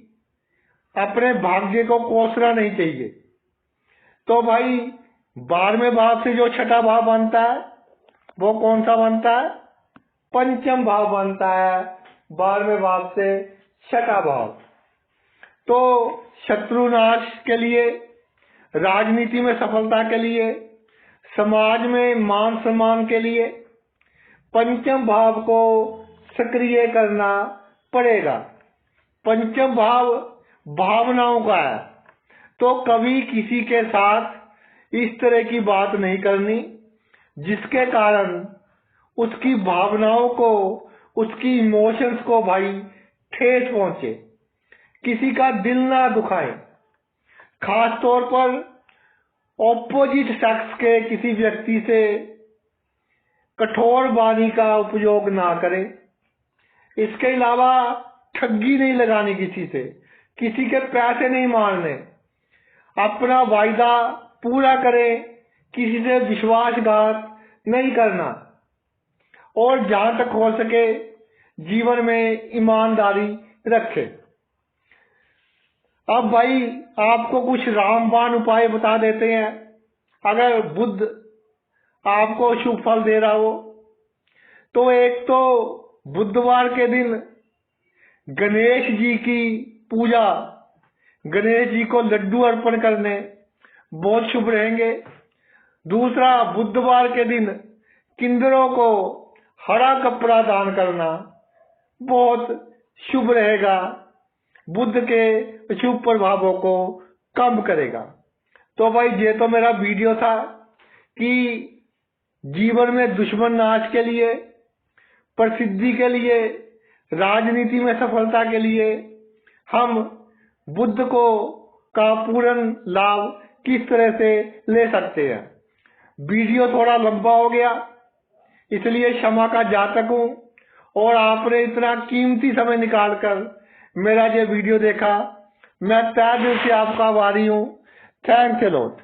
अपने भाग्य को कोसना नहीं चाहिए। तो भाई 12वें भाव से जो छठा भाव बनता है वो कौन सा बनता है? पंचम भाव बनता है 12वें भाव से छठा भाव। तो शत्रुनाश के लिए, राजनीति में सफलता के लिए, समाज में मान सम्मान के लिए पंचम भाव को सक्रिय करना पड़ेगा। पंचम भाव भावनाओं का है, तो कभी किसी के साथ इस तरह की बात नहीं करनी जिसके कारण उसकी भावनाओं को, उसकी इमोशंस को भाई ठेस पहुंचे, किसी का दिल ना दुखाए। खास तौर पर ऑपोजिट सेक्स के किसी व्यक्ति से कठोर वाणी का उपयोग ना करें। इसके अलावा ठगी नहीं लगानी, किसी के पैसे नहीं मारने, अपना वायदा पूरा करें, किसी से विश्वासघात नहीं करना और जहां तक हो सके जीवन में ईमानदारी रखें। अब भाई आपको कुछ रामबाण उपाय बता देते हैं। अगर बुध आपको शुभ फल दे रहा हो तो एक तो बुधवार के दिन गणेश जी की पूजा, गणेश जी को लड्डू अर्पण करने बहुत शुभ रहेंगे। दूसरा, बुधवार के दिन किन्नरों को हरा कपड़ा दान करना बहुत शुभ रहेगा, बुध के शुभ प्रभावों को कम करेगा। तो भाई ये तो मेरा वीडियो था कि जीवन में दुश्मन नाश के लिए, प्रसिद्धि के लिए, राजनीति में सफलता के लिए हम बुद्ध को का पूर्ण लाभ किस तरह से ले सकते हैं। वीडियो थोड़ा लंबा हो गया, इसलिए क्षमा का जातक हूं, और आपने इतना कीमती समय निकालकर मेरा ये वीडियो देखा, मैं तहे दिल से आपका आभारी हूं। Thanks a lot.